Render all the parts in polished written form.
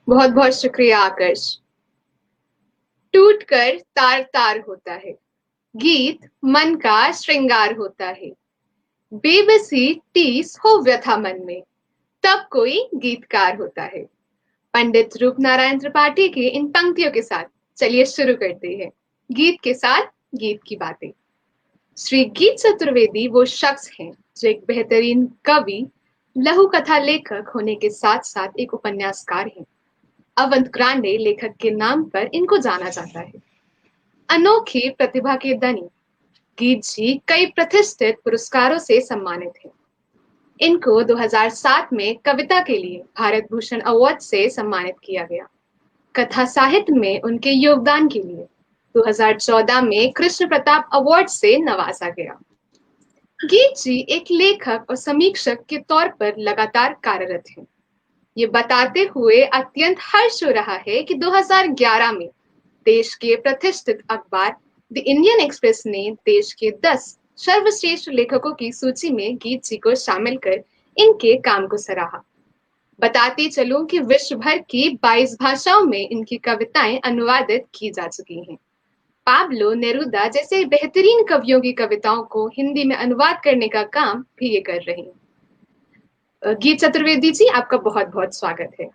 बहुत बहुत शुक्रिया आकर्ष। टूट कर तार तार होता है, गीत मन का श्रृंगार होता है। बेबसी टीस हो व्यथा मन में, तब कोई गीतकार होता है। पंडित रूप नारायण त्रिपाठी की इन पंक्तियों के साथ चलिए शुरू करते हैं। गीत के साथ गीत की बातें। श्री गीत चतुर्वेदी वो शख्स हैं जो एक बेहतरीन कवि, लघु कथा लेखक होने के साथ साथ एक उपन्यासकार हैं। अवंत ग्रांडे लेखक के नाम पर इनको जाना जाता है। अनोखी प्रतिभा के धनी गीत जी कई प्रतिष्ठित पुरस्कारों से सम्मानित हैं। इनको 2007 में कविता के लिए भारत भूषण अवार्ड से सम्मानित किया गया। कथा साहित्य में उनके योगदान के लिए 2014 में कृष्ण प्रताप अवार्ड से नवाजा गया। गीत जी एक लेखक और समीक्षक के तौर पर लगातार कार्यरत हैं। ये बताते हुए अत्यंत हर्ष हो रहा है कि 2011 में देश के प्रतिष्ठित अखबार द इंडियन एक्सप्रेस ने देश के 10 सर्वश्रेष्ठ लेखकों की सूची में गीत जी को शामिल कर इनके काम को सराहा। बताती चलूं कि विश्व भर की 22 भाषाओं में इनकी कविताएं अनुवादित की जा चुकी हैं। पाब्लो नेरुदा जैसे बेहतरीन कवियों की कविताओं को हिंदी में अनुवाद करने का काम भी ये कर रही हैं। गीत चतुर्वेदी जी, आपका बहुत बहुत स्वागत है।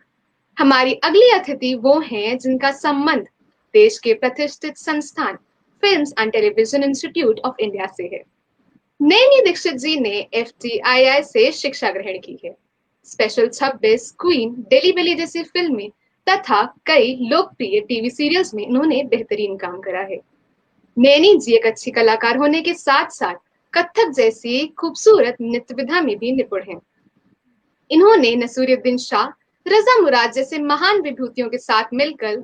हमारी अगली अतिथि वो हैं जिनका संबंध देश के प्रतिष्ठित संस्थान films and television institute of India से है। नैनी दीक्षित जी ने एफटीआईआई से शिक्षा ग्रहण की है। स्पेशल 26, क्वीन, डेली बेली जैसी फिल्में तथा कई लोकप्रिय टीवी सीरियल्स में इन्होंने बेहतरीन काम करा है। नैनी जी एक अच्छी कलाकार होने के साथ साथ कथक जैसी खूबसूरत नृत्य विधा में भी निपुण हैं। इन्होंने नसीरुद्दीन शाह, रजा मुराद जैसे महान विभूतियों के साथ मिलकर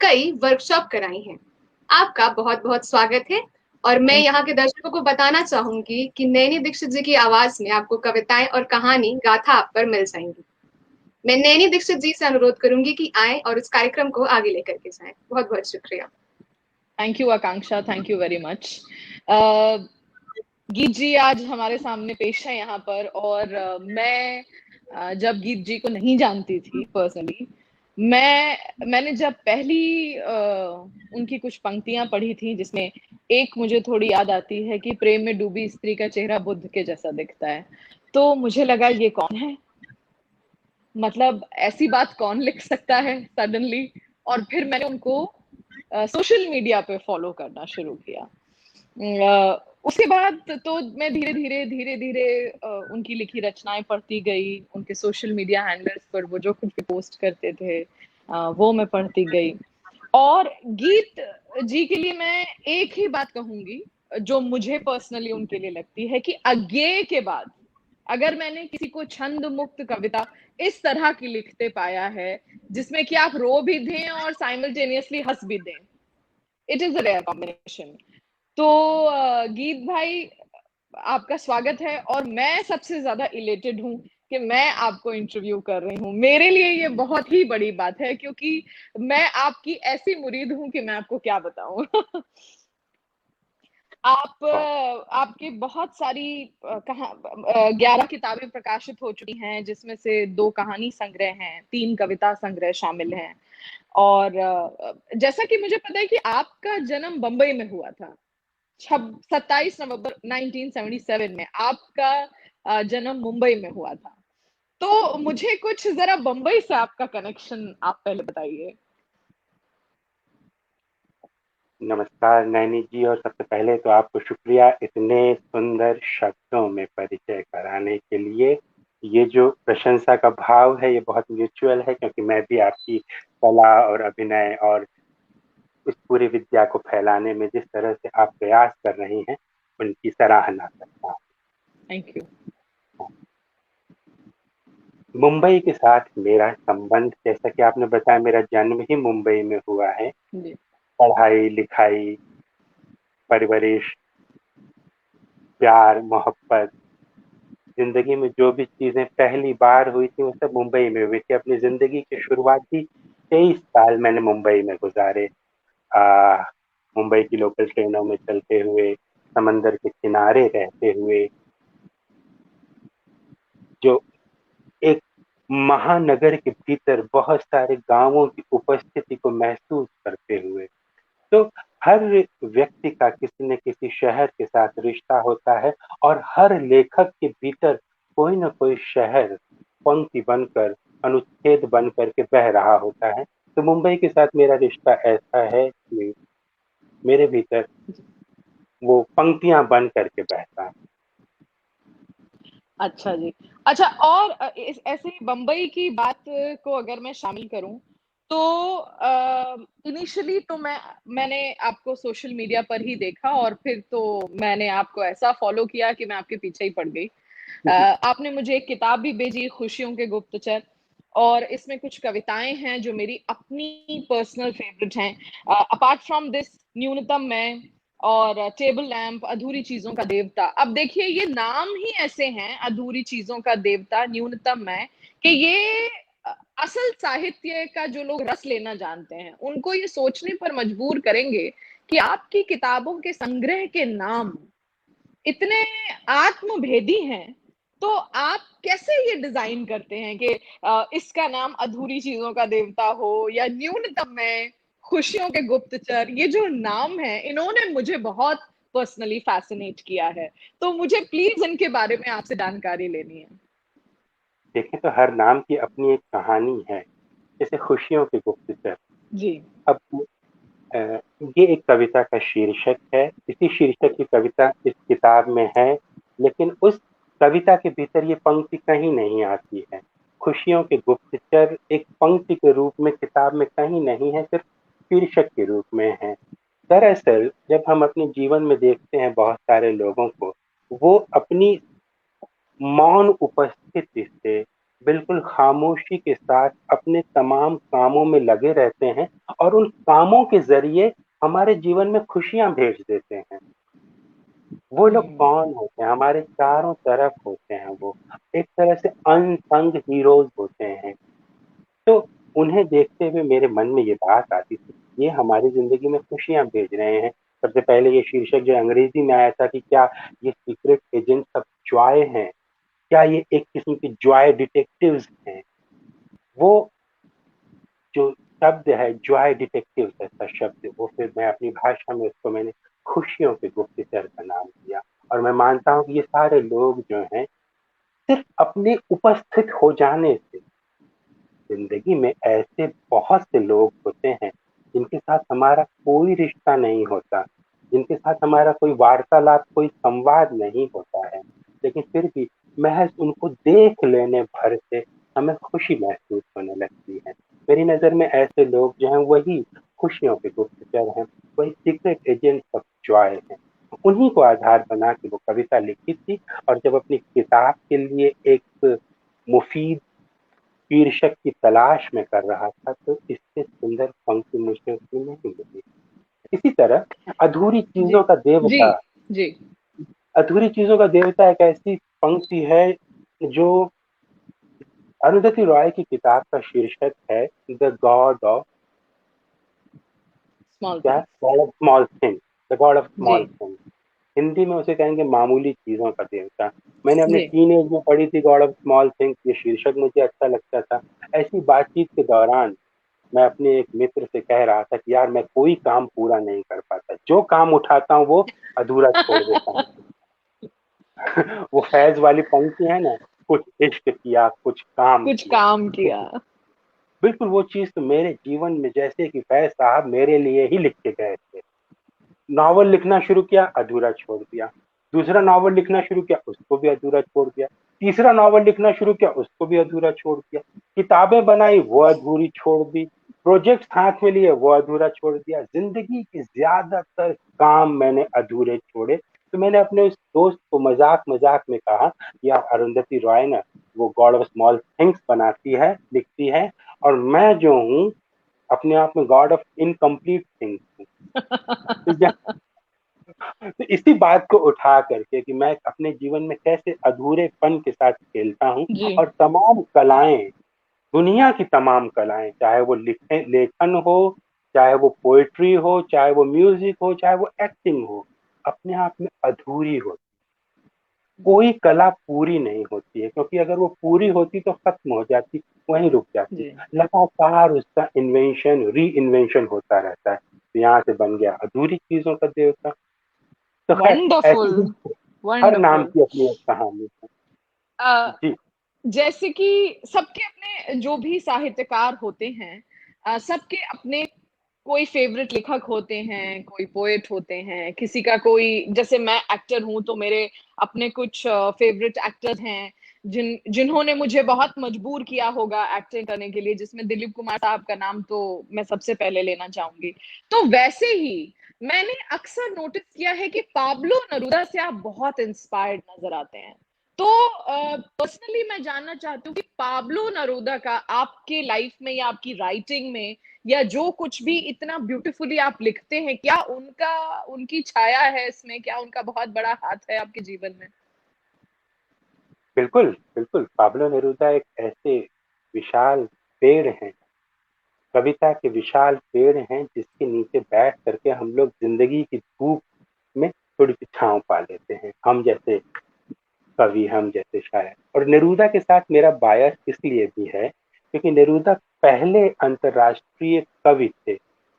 कई वर्कशॉप कराई हैं। आपका बहुत बहुत स्वागत है। और मैं थैंक यहाँ के दर्शकों को बताना चाहूंगी कि नैनी दीक्षित जी की आवाज में आपको कविताएं और कहानी गाथा आप पर मिल जाएंगी। मैं नैनी दीक्षित जी से अनुरोध करूंगी कि आए और इस कार्यक्रम को आगे लेकर के जाएं। बहुत बहुत शुक्रिया। You Akanksha, thank you very much. गीत जी आज हमारे सामने पेश है यहाँ पर, और मैं जब गीत जी को नहीं जानती थी पर्सनली, मैंने जब पहली उनकी कुछ पंक्तियां पढ़ी थी, जिसमें एक मुझे थोड़ी याद आती है कि प्रेम में डूबी स्त्री का चेहरा बुद्ध के जैसा दिखता है, तो मुझे लगा ये कौन है, मतलब ऐसी बात कौन लिख सकता है सडनली। और फिर मैंने उनको सोशल मीडिया पे फॉलो करना शुरू किया। उसके बाद तो मैं धीरे धीरे धीरे धीरे उनकी लिखी रचनाएं पढ़ती गई, उनके सोशल मीडिया हैंडल्स पर वो जो कुछ भी पोस्ट करते थे वो मैं पढ़ती गई। और गीत जी के लिए मैं एक ही बात कहूंगी जो मुझे पर्सनली उनके लिए लगती है, कि अज्ञेय के बाद अगर मैंने किसी को छंद मुक्त कविता इस तरह की लिखते पाया है, जिसमें कि आप रो भी दें और साइमल्टेनियसली हंस भी दें, it is a rare combination. तो गीत भाई, आपका स्वागत है, और मैं सबसे ज्यादा इलेटेड हूं कि मैं आपको इंटरव्यू कर रही हूँ। मेरे लिए ये बहुत ही बड़ी बात है, क्योंकि मैं आपकी ऐसी मुरीद हूं कि मैं आपको क्या बताऊं। आपकी बहुत सारी 11 किताबें प्रकाशित हो चुकी हैं, जिसमें से 2 कहानी संग्रह हैं, 3 कविता संग्रह शामिल हैं। और जैसा कि मुझे पता है कि आपका जन्म बंबई में हुआ था, 27 नवंबर 1977 में आपका जन्म मुंबई में हुआ था। तो मुझे कुछ जरा बंबई से आपका कनेक्शन आप पहले बताइए। नमस्कार नैनी जी, और सबसे पहले तो आपको शुक्रिया इतने सुंदर शब्दों में परिचय कराने के लिए। ये जो प्रशंसा का भाव है ये बहुत म्यूचुअल है, क्योंकि मैं भी आपकी कला और अभिनय और इस पूरी विद्या को फैलाने में जिस तरह से आप प्रयास कर रही हैं उनकी सराहना करता हूँ। Thank you. मुंबई के साथ मेरा संबंध, जैसा कि आपने बताया, मेरा जन्म ही मुंबई में हुआ है। जी। पढ़ाई लिखाई, परवरिश, प्यार मोहब्बत, जिंदगी में जो भी चीजें पहली बार हुई थी वो सब मुंबई में हुई थी। अपनी जिंदगी की शुरुआती 23 साल मैंने मुंबई में गुजारे। मुंबई की लोकल ट्रेनों में चलते हुए, समंदर के किनारे रहते हुए, जो एक महानगर के भीतर बहुत सारे गांवों की उपस्थिति को महसूस करते हुए। तो हर व्यक्ति का किसी न किसी शहर के साथ रिश्ता होता है और हर लेखक के भीतर कोई न कोई शहर पंक्ति बनकर, अनुच्छेद बन करके बह रहा होता है। तो मुंबई के साथ मेरा रिश्ता ऐसा है कि मेरे भीतर वो पंक्तियां बन करके बहता है। अच्छा जी। अच्छा, और ऐसे ही बम्बई की बात को अगर मैं शामिल करूं, तो इनिशियली तो मैंने आपको सोशल मीडिया पर ही देखा, और फिर तो मैंने आपको ऐसा फॉलो किया कि मैं आपके पीछे ही पड़ गई। आपने मुझे एक किताब भी भेजी, खुशियों के गुप्तचर, और इसमें कुछ कविताएं हैं जो मेरी अपनी पर्सनल फेवरेट हैं। अपार्ट फ्रॉम दिस, न्यूनतम मैं, और टेबल लैंप, अधूरी चीजों का देवता। अब देखिए, ये नाम ही ऐसे हैं, अधूरी चीजों का देवता, न्यूनतम मैं, कि ये असल साहित्य का जो लोग रस लेना जानते हैं उनको ये सोचने पर मजबूर करेंगे कि आपकी किताबों के संग्रह के नाम इतने आत्मभेदी हैं, तो आप कैसे ये डिजाइन करते हैं कि इसका नाम अधूरी चीजों का देवता हो या न्यूनतम में, खुशियों के गुप्तचर। ये जो नाम है, इन्होंने मुझे बहुत पर्सनली फैसिनेट किया है, तो मुझे प्लीज इनके बारे में आपसे जानकारी लेनी है। देखें तो हर नाम की अपनी एक कहानी है। जैसे खुशियों के गुप्तचर, जी अब अ, ये एक कविता का शीर्षक है। इसी शीर्षक की कविता इस किताब में है, लेकिन उस कविता के भीतर ये पंक्ति कहीं नहीं आती है। खुशियों के गुप्तचर एक पंक्ति के रूप में किताब में कहीं नहीं है, सिर्फ शीर्षक के रूप में है। दरअसल जब हम अपने जीवन में देखते हैं बहुत सारे लोगों को, वो अपनी मौन उपस्थिति से बिल्कुल खामोशी के साथ अपने तमाम कामों में लगे रहते हैं और उन कामों के जरिए हमारे जीवन में खुशियां भेज देते हैं। वो लोग कौन होते हैं? हमारे चारों तरफ होते हैं। वो एक तरह से अनसंग हीरोज होते हैं। तो उन्हें देखते हुए मेरे मन में ये बात आती थी, ये हमारी जिंदगी में खुशियां भेज रहे हैं। सबसे पहले ये शीर्षक जो अंग्रेजी में आया था कि क्या ये सीक्रेट एजेंट्स ऑफ जॉय हैं, क्या ये एक किस्म की जॉय डिटेक्टिव्स हैं। वो जो शब्द है जॉय डिटेक्टिव्स, ऐसा शब्द, वो फिर मैं अपनी भाषा में उसको मैंने खुशियों के गुप्तचर का नाम दिया। और मैं मानता हूँ कि ये सारे लोग जो हैं, सिर्फ अपने उपस्थित हो जाने से, जिंदगी में ऐसे बहुत से लोग होते हैं जिनके साथ हमारा कोई रिश्ता नहीं होता, जिनके साथ हमारा कोई वार्तालाप, कोई संवाद नहीं होता है, लेकिन फिर भी महज उनको देख लेने भर से हमें खुशी महसूस होने लगती है। मेरी नजर में ऐसे लोग जो हैं वही खुशियों के गुप्तचर हैं, वही सीक्रेट एजेंट्स ऑफ जॉय हैं। उन्हीं को आधार बना के वो कविता लिखी थी। और जब अपनी किताब के लिए एक मुफीद शीर्षक की तलाश में कर रहा था, तो इससे सुंदर पंक्ति मुझे उसमें नहीं मिली। इसी तरह अधूरी जी चीजों का जी देवता, जी। अधूरी चीजों का देवता एक ऐसी पंक्ति है जो अरुंधति रॉय की किताब का शीर्षक है, द गॉड ऑफ, स्मॉल क्या, things. God of small thing, the God of जी स्मॉल थिंग। हिंदी में उसे कहेंगे मामूली चीजों का देवता। मैंने अपने जी। टीनेज में पढ़ी थी गॉड ऑफ स्मॉल थिंग्स, ये शीर्षक मुझे अच्छा लगता था। ऐसी बातचीत के दौरान मैं अपने एक मित्र से कह रहा था कि यार मैं कोई काम पूरा नहीं कर पाता, जो काम उठाता हूँ वो अधूरा छोड़ देता हूँ। वो फैज वाली पंक्ति है ना, कुछ इश्क किया कुछ काम कुछ किया। काम किया। बिल्कुल वो चीज तो मेरे जीवन में, जैसे कि फैज साहब मेरे लिए ही लिख के गए थे। नॉवल लिखना शुरू किया, अधूरा छोड़ दिया। दूसरा नॉवल लिखना शुरू किया, उसको भी अधूरा छोड़ दिया। तीसरा नॉवल लिखना शुरू किया, उसको भी अधूरा छोड़ दिया। किताबें बनाई, वो अधूरी छोड़ दी। प्रोजेक्ट हाथ में लिए, वो अधूरा छोड़ दिया। जिंदगी के ज्यादातर काम मैंने अधूरे छोड़े। तो मैंने अपने उस दोस्त को मजाक मजाक में कहा, यार अरुंधति रॉय ना वो गॉड ऑफ स्मॉल थिंग्स बनाती है, लिखती है, और मैं जो हूँ अपने आप में गॉड ऑफ इनकम्प्लीट थिंग्स हूँ। तो इसी बात को उठा करके कि मैं अपने जीवन में कैसे अधूरेपन के साथ खेलता हूँ, जी और तमाम कलाएं, दुनिया की तमाम कलाएं, चाहे वो लेखन हो, चाहे वो पोएट्री हो, चाहे वो म्यूजिक हो, चाहे वो एक्टिंग हो, अपने आप में अधूरी हो। कोई कला पूरी नहीं होती है, क्योंकि अगर वो पूरी होती तो खत्म हो जाती, वहीं रुक जाती। जी। लगातार उसका इन्वेंशन री इन्वेंशन होता रहता है। तो यहाँ से बन गया अधूरी चीजों का देवता। तो खैर, वंडरफुल, ऐसी ही हर नाम वंडरफुल। की अपनी एक कहानी है। जी। जैसे कि सबके अपने जो भी साहित्यकार होते हैं, सबके अपने कोई फेवरेट लेखक होते हैं, कोई पोएट होते हैं, किसी का कोई, जैसे मैं एक्टर हूँ तो मेरे अपने कुछ फेवरेट एक्टर्स हैं जिन्होंने मुझे बहुत मजबूर किया होगा एक्टिंग करने के लिए, जिसमें दिलीप कुमार साहब का नाम तो मैं सबसे पहले लेना चाहूंगी। तो वैसे ही मैंने अक्सर नोटिस किया है कि पाब्लो नेरुदा से आप बहुत इंस्पायर्ड नजर आते हैं। तो पर्सनली मैं जानना चाहती हूँ कि पाब्लो नेरुदा का आपके लाइफ में या आपकी राइटिंग में या जो कुछ भी इतना ब्यूटीफुली आप लिखते हैं, क्या उनकी छाया है इसमें, क्या उनका बहुत बड़ा हाथ है आपके जीवन में? बिल्कुल बिल्कुल, पाब्लो नेरूदा एक ऐसे विशाल पेड़ हैं, कविता के विशाल पेड़ हैं, जिसके नीचे बैठ करके हम लोग जिंदगी की धूप में थोड़ी सी छांव पा लेते हैं, हम जैसे कवि, हम जैसे शायर। और नेरूदा के साथ मेरा बायस इसलिए भी है क्योंकि नेरूदा पहले अंतर्राष्ट्रीय कवि थे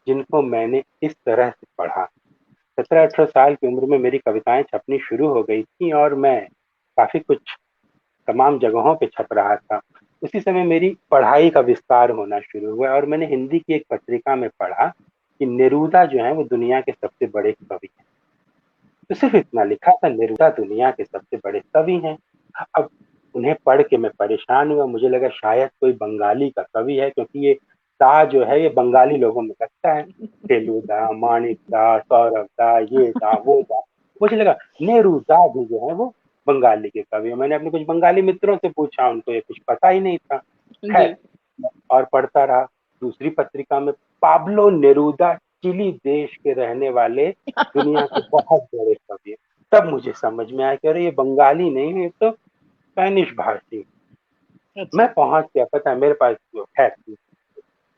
जिनको मैंने इस तरह से पढ़ा। 17-18 साल की उम्र में मेरी कविताएं छपनी शुरू हो गई थी और मैं काफी कुछ तमाम जगहों पे छप रहा था। उसी समय मेरी पढ़ाई का विस्तार होना शुरू हुआ और मैंने हिंदी की एक पत्रिका में पढ़ा कि नेरूदा जो है वो दुनिया के सबसे बड़े कवि हैं। तो सिर्फ इतना लिखा था, नेरूदा दुनिया के सबसे बड़े कवि हैं। अब उन्हें पढ़ के मैं परेशान हुआ, मुझे लगा शायद कोई बंगाली का कवि है, क्योंकि ये दा जो है ये बंगाली लोगों में लगता है, फेलुदा, माणिक दा, सौरभ दा, ये दा वो दा। मुझे लगा नेहरू दा भी जो है वो बंगाली के कवि है। मैंने अपने कुछ बंगाली मित्रों से पूछा, उनको ये कुछ पता ही नहीं था। जी। खैर, और पढ़ता रहा। दूसरी पत्रिका में पाब्लो नेरूदा चिली देश के रहने वाले दुनिया के बहुत बड़े कवि हैं। तब मुझे समझ में आया कि अरे ये बंगाली नहीं है, ये तो स्पेनिश भाषी। अच्छा। मैं पहुंच गया, पता है मेरे पास जो है,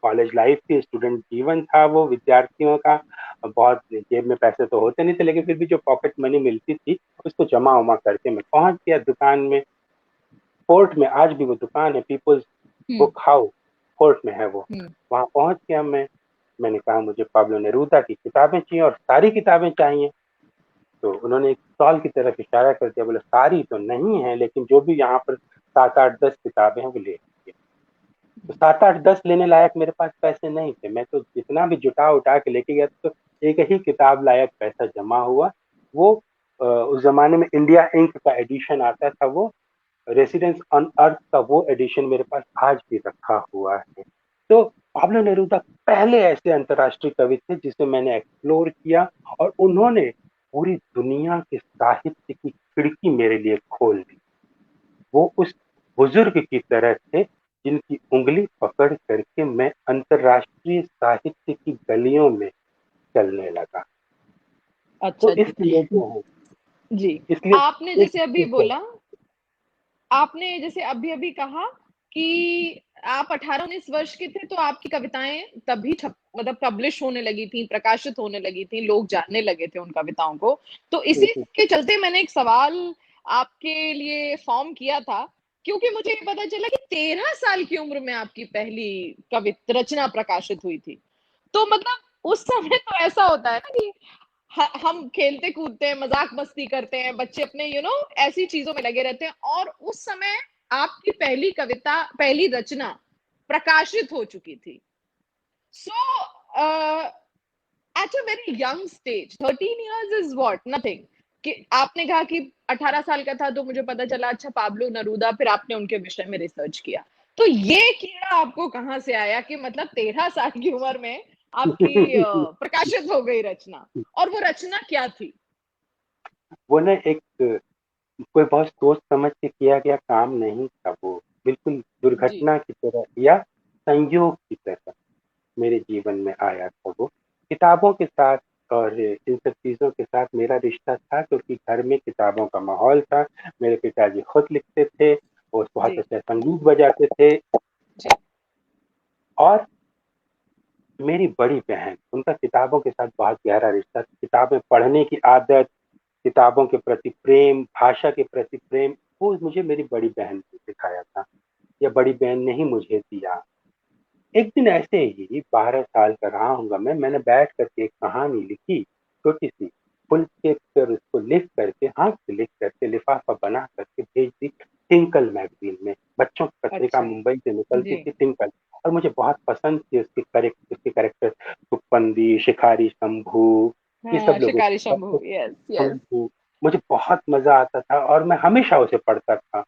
कॉलेज लाइफ थी, स्टूडेंट जीवन था वो विद्यार्थियों का। बहुत जेब में पैसे तो होते नहीं थे, लेकिन फिर भी जो पॉकेट मनी मिलती थी उसको जमा उमा करके मैं पहुंच गया दुकान में। फोर्ट में आज भी वो दुकान है, पीपल्स हम्म। बुक हाउस, फोर्ट में है वो। हम्म। वहां पहुंच गया मैं। मैंने कहा मुझे पाब्लो नेरूदा की किताबें चाहिए और सारी किताबें चाहिए। तो उन्होंने एक स्टॉल की तरफ इशारा कर दिया, बोले सारी तो नहीं है, लेकिन जो भी यहाँ पर 7-8-10 किताबें हैं वो ले लीजिए। तो 7-8-10 लेने लायक मेरे पास पैसे नहीं थे। मैं तो जितना भी जुटा उठा के लेके गया तो एक ही किताब लायक पैसा जमा हुआ। वो उस जमाने में इंडिया इंक का एडिशन आता था, वो रेसिडेंस ऑन अर्थ का वो एडिशन मेरे पास आज भी रखा हुआ है। तो पाब्लो नेरूदा पहले ऐसे अंतर्राष्ट्रीय कवि थे जिसे मैंने एक्सप्लोर किया, और उन्होंने पूरी दुनिया के साहित्य की खिड़की मेरे लिए खोल दी। वो उस बुजुर्ग की तरह थे जिनकी उंगली पकड़ करके मैं अंतर्राष्ट्रीय साहित्य की गलियों में चलने लगा। तो अच्छा जी। इसलिए जो है, जी। इसलिए आपने इस जैसे अभी इसको बोला, आपने जैसे अभी अभी कहा कि आप 18-19 वर्ष के थे तो आपकी कविताएं तभी छप मतलब पब्लिश होने लगी थी, प्रकाशित होने लगी थी, लोग जानने लगे थे उन कविताओं को। तो इसी के चलते मैंने एक सवाल आपके लिए फॉर्म किया था, क्योंकि मुझे ये पता चला कि 13 साल की उम्र में आपकी पहली कविता रचना प्रकाशित हुई थी। तो मतलब उस समय तो ऐसा होता है ना कि हम खेलते कूदते हैं, मजाक मस्ती करते हैं, बच्चे अपने ऐसी चीजों में लगे रहते हैं, और उस समय आपकी पहली कविता, पहली रचना प्रकाशित हो चुकी थी। So at a very young stage, 13 years is what, nothing, कि आपने कहा कि 18 साल का था तो मुझे पता चला अच्छा पाब्लो नेरूदा, फिर आपने उनके विषय में रिसर्च किया। तो ये कीड़ा आपको कहाँ से आया कि मतलब 13 साल की उम्र में आपकी प्रकाशित हो गई रचना, और वो रचना क्या थी? वो ना एक कोई बहुत सोच समझ के किया गया काम नहीं था। वो बिल्कुल जी। दुर्घटना की तरह या संयोग की तरह मेरे जीवन में आया था। वो किताबों के साथ और इन सब चीजों के साथ मेरा रिश्ता था, क्योंकि घर में किताबों का माहौल था। मेरे पिताजी खुद लिखते थे, वो बहुत जी। अच्छा संगीत बजाते थे। जी। और मेरी बड़ी बहन, उनका किताबों के साथ बहुत गहरा रिश्ता था। किताबें पढ़ने की आदत, किताबों के प्रति प्रेम, भाषा के प्रति प्रेम, वो मुझे मेरी बड़ी बहन ने सिखाया था, या बड़ी बहन ने ही मुझे दिया। एक दिन ऐसे ही 12 साल का रहा हूँगा मैंने बैठ करके एक कहानी लिखी, छोटी सी, फुल स्केप पर उसको लिख करके, हाथ से लिख करके, लिफाफा बना करके भेज दी टिंकल मैगजीन में। बच्चों की पत्रिका अच्छा मुंबई से निकलती जी थी, टिंकल। और मुझे बहुत पसंद थी उसके कैरेक्टर, सुक्पंदी, शिकारी शंभू, ये सब हाँ, लोगों शिकारी की शंभू, यस यस। शंभू, मुझे बहुत मजा आता था और मैं हमेशा उसे पढ़ता था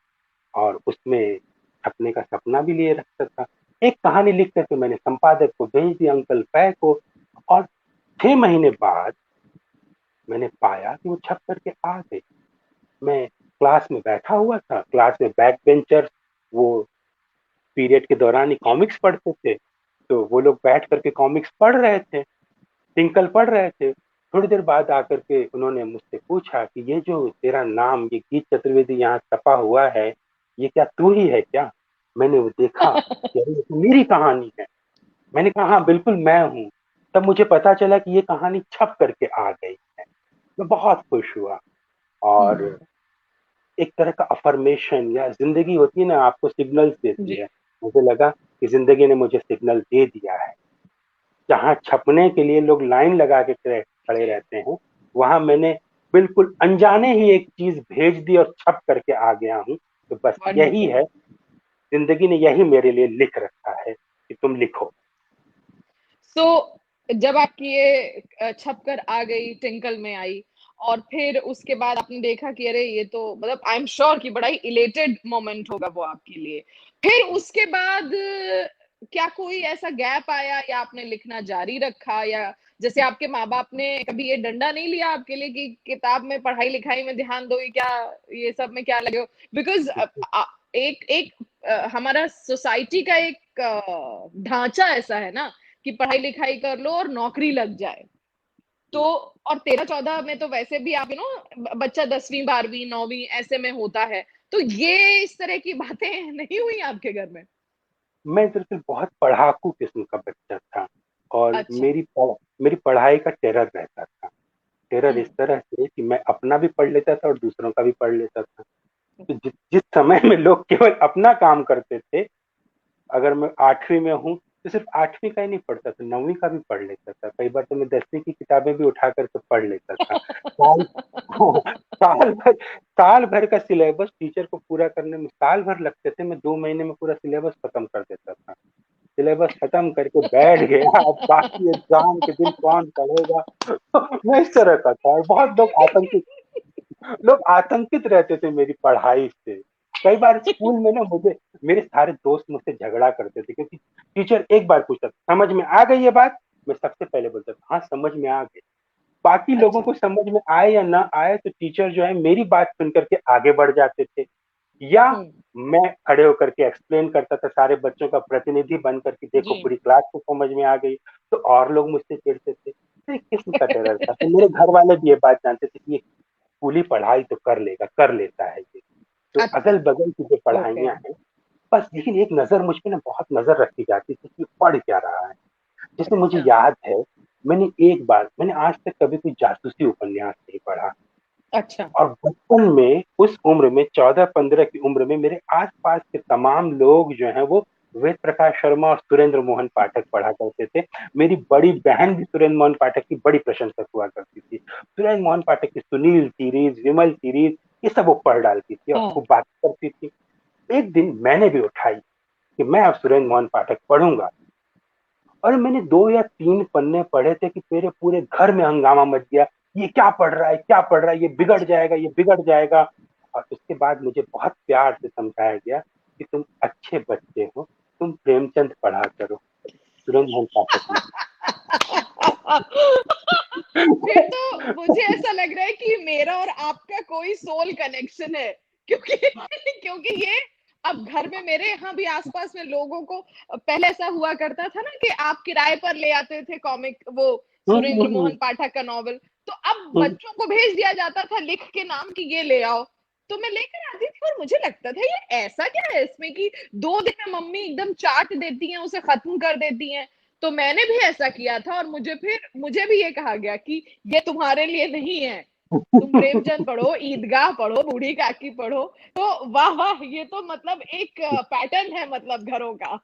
और उसमें छपने का सपना भी लिए रखता था। एक कहानी लिख करके मैंने संपादक को भेज दी, अंकल फै को, और 6 महीने बाद मैंने पाया कि वो छप करके आ गई। मैं क्लास में बैठा हुआ था, क्लास में बैक बेंचर वो पीरियड के दौरान ही कॉमिक्स पढ़ते थे, तो वो लोग बैठ करके कॉमिक्स पढ़ रहे थे, टिंकल पढ़ रहे थे। थोड़ी देर बाद आकर के उन्होंने मुझसे पूछा कि ये जो तेरा नाम, ये गीत चतुर्वेदी यहाँ छपा हुआ है, ये क्या तू ही है क्या? मैंने वो देखा कि अरे ये तो मेरी कहानी है। मैंने कहा हाँ बिल्कुल मैं हूँ। तब मुझे पता चला कि ये कहानी छप करके आ गई है। मैं बहुत खुश हुआ और एक तरह का अफर्मेशन, या जिंदगी होती है ना, आपको सिग्नल्स देती जी है। मुझे लगा कि जिंदगी ने मुझे सिग्नल दे दिया है। जहाँ छपने के लिए लोग लाइन लगा के खड़े रहते हैं, वहां मैंने बिल्कुल अनजाने ही एक चीज भेज दी और छप करके आ गया हूँ। तो बस यही वंडरफुल। है, जिंदगी ने यही मेरे लिए लिख रखा है कि तुम लिखो। सो जब आपकी ये छप कर आ गई, टिंकल में आई, और फिर उसके बाद आपने देखा कि अरे ये तो मतलब आई एम श्योर कि बड़ा ही इलेटेड मोमेंट होगा वो आपके लिए। फिर उसके बाद क्या कोई ऐसा गैप आया, या आपने लिखना जारी रखा, या जैसे आपके माँ बाप ने कभी ये डंडा नहीं लिया आपके लिए कि किताब में, पढ़ाई लिखाई में ध्यान दो, ये क्या, ये सब में क्या लगे हो? बिकॉज एक एक हमारा सोसाइटी का एक ढांचा ऐसा है ना कि पढ़ाई लिखाई कर लो और नौकरी लग जाए। तो और 13-14 में तो वैसे भी आप बच्चा 10वीं 12वीं 9वीं ऐसे में होता है। तो ये इस तरह की बातें नहीं हुई आपके घर में? मैं दरअसल बहुत पढ़ाकू किस्म का बच्चा था और अच्छा। मेरी पढ़ाई का टेरर रहता था। टेरर इस हम्म। तरह से कि मैं अपना भी पढ़ लेता था और दूसरों का भी पढ़ लेता था। तो जिस समय में लोग केवल अपना काम करते थे, अगर मैं 8वीं में हूँ तो सिर्फ 8वीं का ही नहीं पढ़ता था, 9वीं का भी पढ़ लेता था। कई बार तो मैं 10वीं की किताबें भी उठा करके पढ़ लेता था। साल साल भर साल भर का सिलेबस टीचर को पूरा करने में साल भर लगते थे, मैं 2 महीने में पूरा सिलेबस खत्म कर देता था। सिलेबस खत्म करके बैठ गया, अब बाकी एग्जाम के दिन कौन पढ़ेगा। मैं इस तरह का था और बहुत लोग आतंकित रहते थे मेरी पढ़ाई से। कई बार स्कूल में ना मुझे मेरे सारे दोस्त मुझसे झगड़ा करते थे, क्योंकि टीचर एक बार पूछता था समझ में आ गई ये बात, मैं सबसे पहले बोलता था हाँ समझ में आ गई। बाकी लोगों अच्छा। को समझ में आए या ना आए, तो टीचर जो है मेरी बात सुन करके आगे बढ़ जाते थे, या हम्म। मैं खड़े होकर के एक्सप्लेन करता था सारे बच्चों का प्रतिनिधि बन करके, देखो जी। पूरी क्लास को समझ में आ गई, तो और लोग मुझसे चिढ़ते थे। तो एक किस्म का टेरर था। तो मेरे घर वाले भी ये बात जानते थे कि ये स्कूली पढ़ाई तो कर लेगा, कर लेता है ये। तो अच्छा। अगल बगल की जो ओके। पढ़ाइयाँ हैं, बस, लेकिन एक नजर मुझ पे ना बहुत नजर रखी जाती थी कि पढ़ क्या रहा है। जैसे मुझे अच्छा। याद है, मैंने आज तक कभी कोई जासूसी उपन्यास नहीं पढ़ा। अच्छा। और बचपन में, उस उम्र में, 14-15 की उम्र में, मेरे आसपास के तमाम लोग जो हैं वो वेद प्रकाश शर्मा और सुरेंद्र मोहन पाठक पढ़ा करते थे। मेरी बड़ी बहन भी सुरेंद्र मोहन पाठक की बड़ी प्रशंसक हुआ करती थी। सुरेंद्र मोहन पाठक की सुनील सीरीज, विमल सीरीज, ये सब वो पढ़ डालती थी और हाँ। खूब बात करती थी। एक दिन मैंने भी उठाई कि मैं अब सुरेंद्र मोहन पाठक पढ़ूंगा, और मैंने 2 या 3 पन्ने पढ़े थे कि मेरे पूरे घर में हंगामा मच गया। ये क्या पढ़ रहा है, क्या पढ़ रहा है, ये बिगड़ अच्छा। जाएगा, ये बिगड़ जाएगा। और उसके बाद मुझे बहुत प्यार से समझाया गया कि तुम अच्छे बच्चे हो, तुम प्रेमचंद पढ़ा करो, सुरेंद्र मोहन पाठक फिर तो मुझे ऐसा लग रहा है कि मेरा और आपका कोई सोल कनेक्शन है, क्योंकि क्योंकि ये अब घर में मेरे यहाँ भी आसपास में लोगों को पहले ऐसा हुआ करता था ना कि आप किराए पर ले आते थे कॉमिक, वो सुरेंद्र में। मोहन पाठक का नॉवल, तो अब बच्चों को भेज दिया जाता था लिख के नाम कि ये ले आओ, तो मैं लेकर आती थी और मुझे लगता था ये ऐसा क्या है इसमें कि 2 दिन में मम्मी एकदम चाट देती हैं, उसे खत्म कर देती हैं। तो मैंने भी ऐसा किया था और मुझे भी ये कहा गया कि ये तुम्हारे लिए नहीं है, तुम प्रेमचंद पढ़ो, ईदगाह पढ़ो, बूढ़ी काकी पढ़ो, तो वाह वाह, ये तो मतलब एक पैटर्न है मतलब घरों का।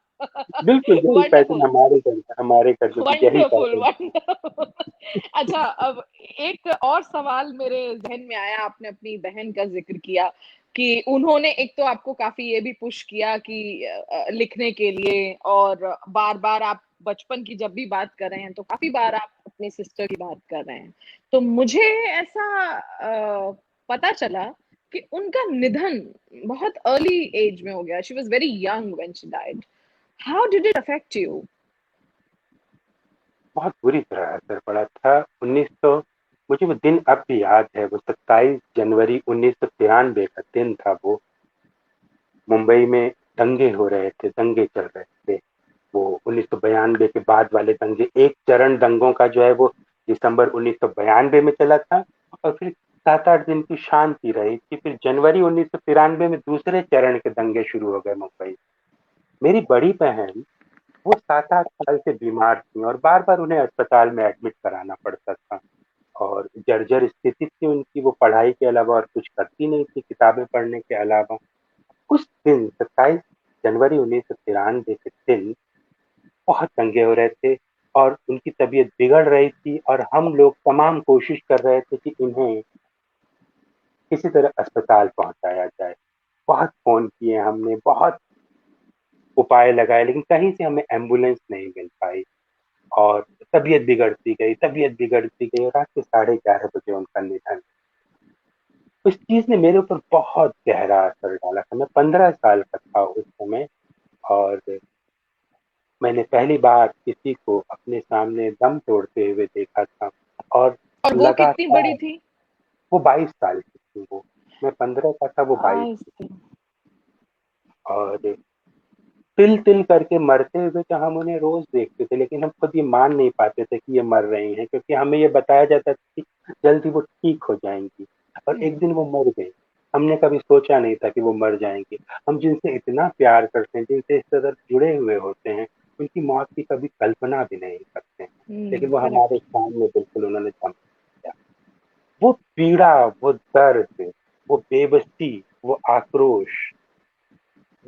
बिल्कुल यही पैटर्न वंडरफुल, हमारे घर में भी यही वंडरफुल, पैटर्न। वंडरफुल। अच्छा, अब एक और सवाल मेरे जहन में आया, आपने अपनी बहन का जिक्र किया कि उन्होंने एक तो आपको काफी ये भी पुश किया कि लिखने के लिए, और बार बार आप बचपन की जब भी बात कर रहे हैं तो काफी बार आप अपनी सिस्टर की बात कर रहे हैं, तो मुझे ऐसा पता चला कि उनका निधन बहुत अर्ली एज में हो गया, she was very young when she died. How did it affect you? बहुत बुरी तरह असर पड़ा था। 1900, मुझे वो दिन अब भी याद है, वो 27 जनवरी 1993 का दिन था। वो मुंबई में दंगे हो रहे थे, दंगे चल रहे थे। वो 1992 के बाद वाले दंगे, एक चरण दंगों का जो है वो दिसंबर 1992 में चला था, और फिर 7-8 दिन की शांति रही थी। फिर जनवरी 1993 में दूसरे चरण के दंगे शुरू हो गए मुंबई। मेरी बड़ी बहन, वो 7-8 साल से बीमार थी और बार बार उन्हें अस्पताल में एडमिट कराना पड़ता था, और जर्जर स्थिति थी उनकी। वो पढ़ाई के अलावा और कुछ करती नहीं थी, किताबें पढ़ने के अलावा। उस दिन 27 जनवरी 1993 के दिन बहुत दंगे हो रहे थे, और उनकी तबीयत बिगड़ रही थी, और हम लोग तमाम कोशिश कर रहे थे कि इन्हें किसी तरह अस्पताल पहुंचाया जाए। बहुत फोन किए हमने, बहुत उपाय लगाए, लेकिन कहीं से हमें एम्बुलेंस नहीं मिल पाई, और तबीयत बिगड़ती गई, तबीयत बिगड़ती गई, और रात के 11:30 बजे उनका निधन। उस चीज ने मेरे ऊपर बहुत गहरा असर डाला था। मैं 15 साल का था उस समय, और मैंने पहली बार किसी को अपने सामने दम तोड़ते हुए देखा था। और और वो कितनी बड़ी लगातार, थी? वो 22 साल की थी। वो, मैं 15 का था, वो 22 आई की। सी। और तिल तिल करके मरते हुए तो हम उन्हें रोज देखते थे, लेकिन हम खुद ये मान नहीं पाते थे कि ये मर रही हैं, क्योंकि हमें ये बताया जाता था कि जल्दी वो ठीक हो जाएंगी, और एक दिन वो मर गई। हमने कभी सोचा नहीं था कि वो मर जाएंगी। हम जिनसे इतना प्यार करते हैं, जिनसे इस तरह जुड़े हुए होते हैं, उनकी मौत की कभी कल्पना भी नहीं करते हैं, लेकिन वो हमारे करेक्ट। सामने बिल्कुल उन्होंने दम दिया। वो पीड़ा, वो दर्द, वो बेबसी, वो आक्रोश,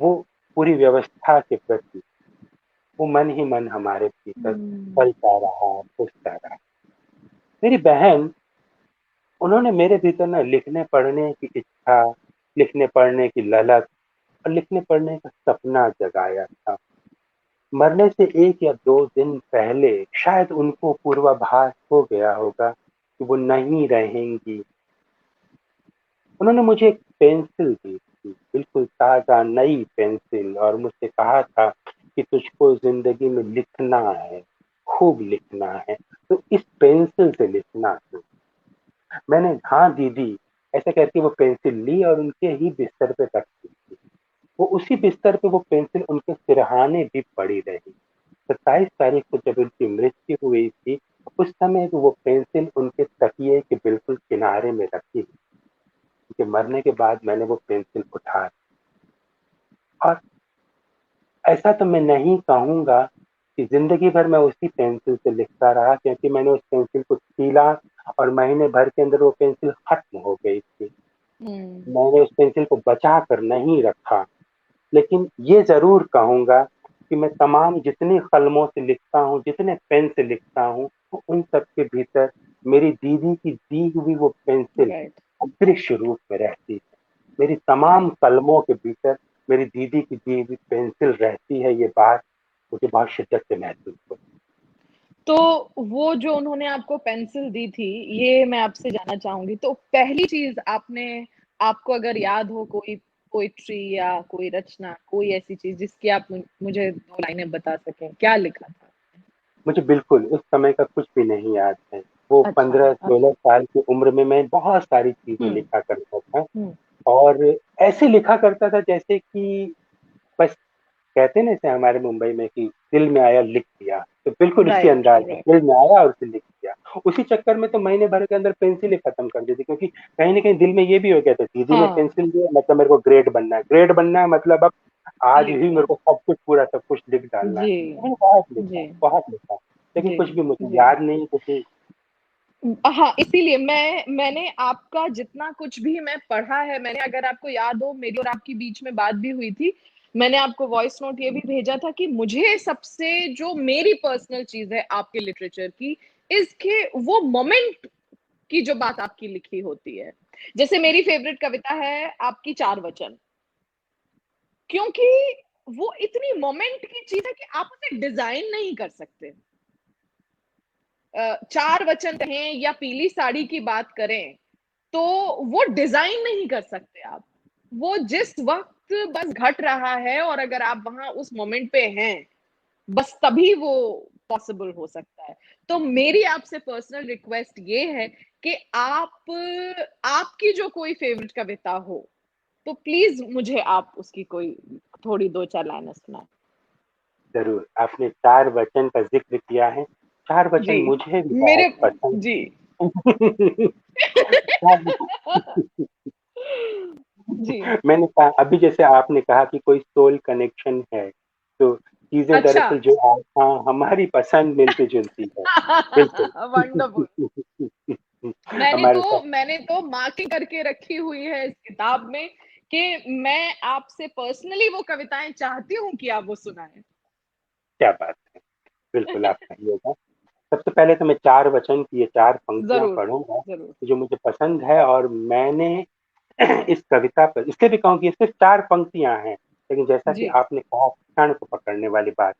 वो पूरी व्यवस्था के प्रति, वो मन ही मन हमारे भीतर पलता रहा, पुसता रहा। मेरी बहन, उन्होंने मेरे भीतर ना लिखने पढ़ने की इच्छा, लिखने पढ़ने की ललक, और लिखने पढ़ने का सपना जगाया था। मरने से 1 या 2 दिन पहले शायद उनको पूर्वाभास हो गया होगा कि वो नहीं रहेंगी। उन्होंने मुझे एक पेंसिल दी थी, बिल्कुल ताजा नई पेंसिल, और मुझसे कहा था कि तुझको जिंदगी में लिखना है, खूब लिखना है, तो इस पेंसिल से लिखना तू। मैंने हाँ दीदी ऐसा कहती वो पेंसिल ली, और उनके ही बिस्तर पे रख दी थी। वो उसी बिस्तर पे वो पेंसिल उनके सिरहाने भी पड़ी रही। 27 तारीख को जब उनकी मृत्यु हुई थी, उस समय वो पेंसिल उनके तकिए के बिल्कुल किनारे में रखी। उनके मरने के बाद मैंने वो पेंसिल उठा, और ऐसा तो मैं नहीं कहूंगा कि जिंदगी भर मैं उसी पेंसिल से लिखता रहा, क्योंकि मैंने उस पेंसिल को छीला, और महीने भर के अंदर वो पेंसिल खत्म हो गई थी। मैंने उस पेंसिल को बचा कर नहीं रखा, लेकिन ये जरूर कहूंगा कि मैं तमाम जितनी कलमों से लिखता हूँ, जितने पेन से लिखता हूँ, तो उन सब के भीतर मेरी दीदी की दी हुई वो पेंसिल राइट, अदृश्य रूप में रहती है। मेरी तमाम राइट। कलमों के भीतर मेरी दीदी की दी हुई पेंसिल रहती है। ये बात मुझे बहुत शिद्दत से महसूस हुई। तो वो जो उन्होंने आपको पेंसिल दी थी, ये मैं आपसे जानना चाहूंगी, तो पहली चीज आपने, आपको अगर याद हो कोई पोइट्री या कोई रचना, कोई ऐसी चीज जिसकी आप मुझे 2 लाइनें बता सकें, क्या लिखा था? मुझे बिल्कुल उस समय का कुछ भी नहीं याद है। वो अच्छा, 15-16 अच्छा। साल की उम्र में मैं बहुत सारी चीजें हम्म, लिखा करता था, हम्म। और ऐसे लिखा करता था जैसे कि बस कहते हैं ना, जैसे हमारे मुंबई में कि दिल में आया लिख दिया, तो बिल्कुल उसी राइट, अंदाज में राइट। दिल में आया और उसे लिख दिया। उसी चक्कर में तो महीने भर के अंदर पेंसिल ही खत्म कर दी थी, क्योंकि कहीं ना कहीं दिल में ये भी हो गया था, दीदी ने हाँ, पेंसिल दी मतलब मेरे को ग्रेट बनना है, ग्रेट बनना है मतलब अब आज ही लिखना मेरे को है। सब कुछ पूरा सब कुछ लिख डालना है। जी, मैंने बहुत लिखा, जी, बहुत लिखा, लेकिन जी, कुछ भी मुझे जी। याद नहीं, क्योंकि हाँ, इसीलिए मैंने आपका जितना कुछ भी मैं पढ़ा है, मैंने, अगर आपको याद हो, मेरी और आपकी बीच में बात भी हुई थी, मैंने आपको वॉइस नोट ये भी भेजा था कि मुझे सबसे जो मेरी पर्सनल चीज है आपके लिटरेचर की, इसके वो मोमेंट की जो बात आपकी लिखी होती है। जैसे मेरी फेवरेट कविता है आपकी चार वचन, क्योंकि वो इतनी मोमेंट की चीज है कि आप उसे डिजाइन नहीं कर सकते। चार वचन कहें या पीली साड़ी की बात करें, तो वो डिजाइन नहीं कर सकते आप। वो जिस वक्त बस घट रहा है और अगर आप वहां उस मोमेंट पे हैं, बस तभी वो पॉसिबल हो सकता है। तो मेरी आपसे पर्सनल रिक्वेस्ट ये है कि आपकी जो कोई फेवरेट कविता हो, तो प्लीज मुझे आप उसकी कोई थोड़ी दो चार लाइनें सुनाएं। जरूर, आपने चार वचन का जिक्र किया है। चार वचन जी, मुझे भी बहुत मेरे, पसंद जी। जी, मैंने कहा अभी, जैसे आपने कहा कि कोई सोल कनेक्शन है, तो चीजें अच्छा। दरअसल जो हाँ, हमारी पसंद मिलती जुलती है। बिल्कुल। वंडरफुल। मैंने हमारे तो साथ मैंने तो मार्किंग करके रखी हुई है इस किताब में कि मैं आपसे पर्सनली वो कविताएं चाहती हूँ कि आप वो सुनाएं। क्या बात है, बिल्कुल आप कहिएगा। सबसे पहले तो मैं चार वचन की ये चार पंक्तियां जरूर, पढ़ूंगा जरूर। जो मुझे पसंद है, और मैंने इस कविता पर इसलिए भी कहूँ कि सिर्फ चार पंक्तियां हैं, लेकिन जैसा कि जी, आपने कहा क्षण को पकड़ने वाली बात,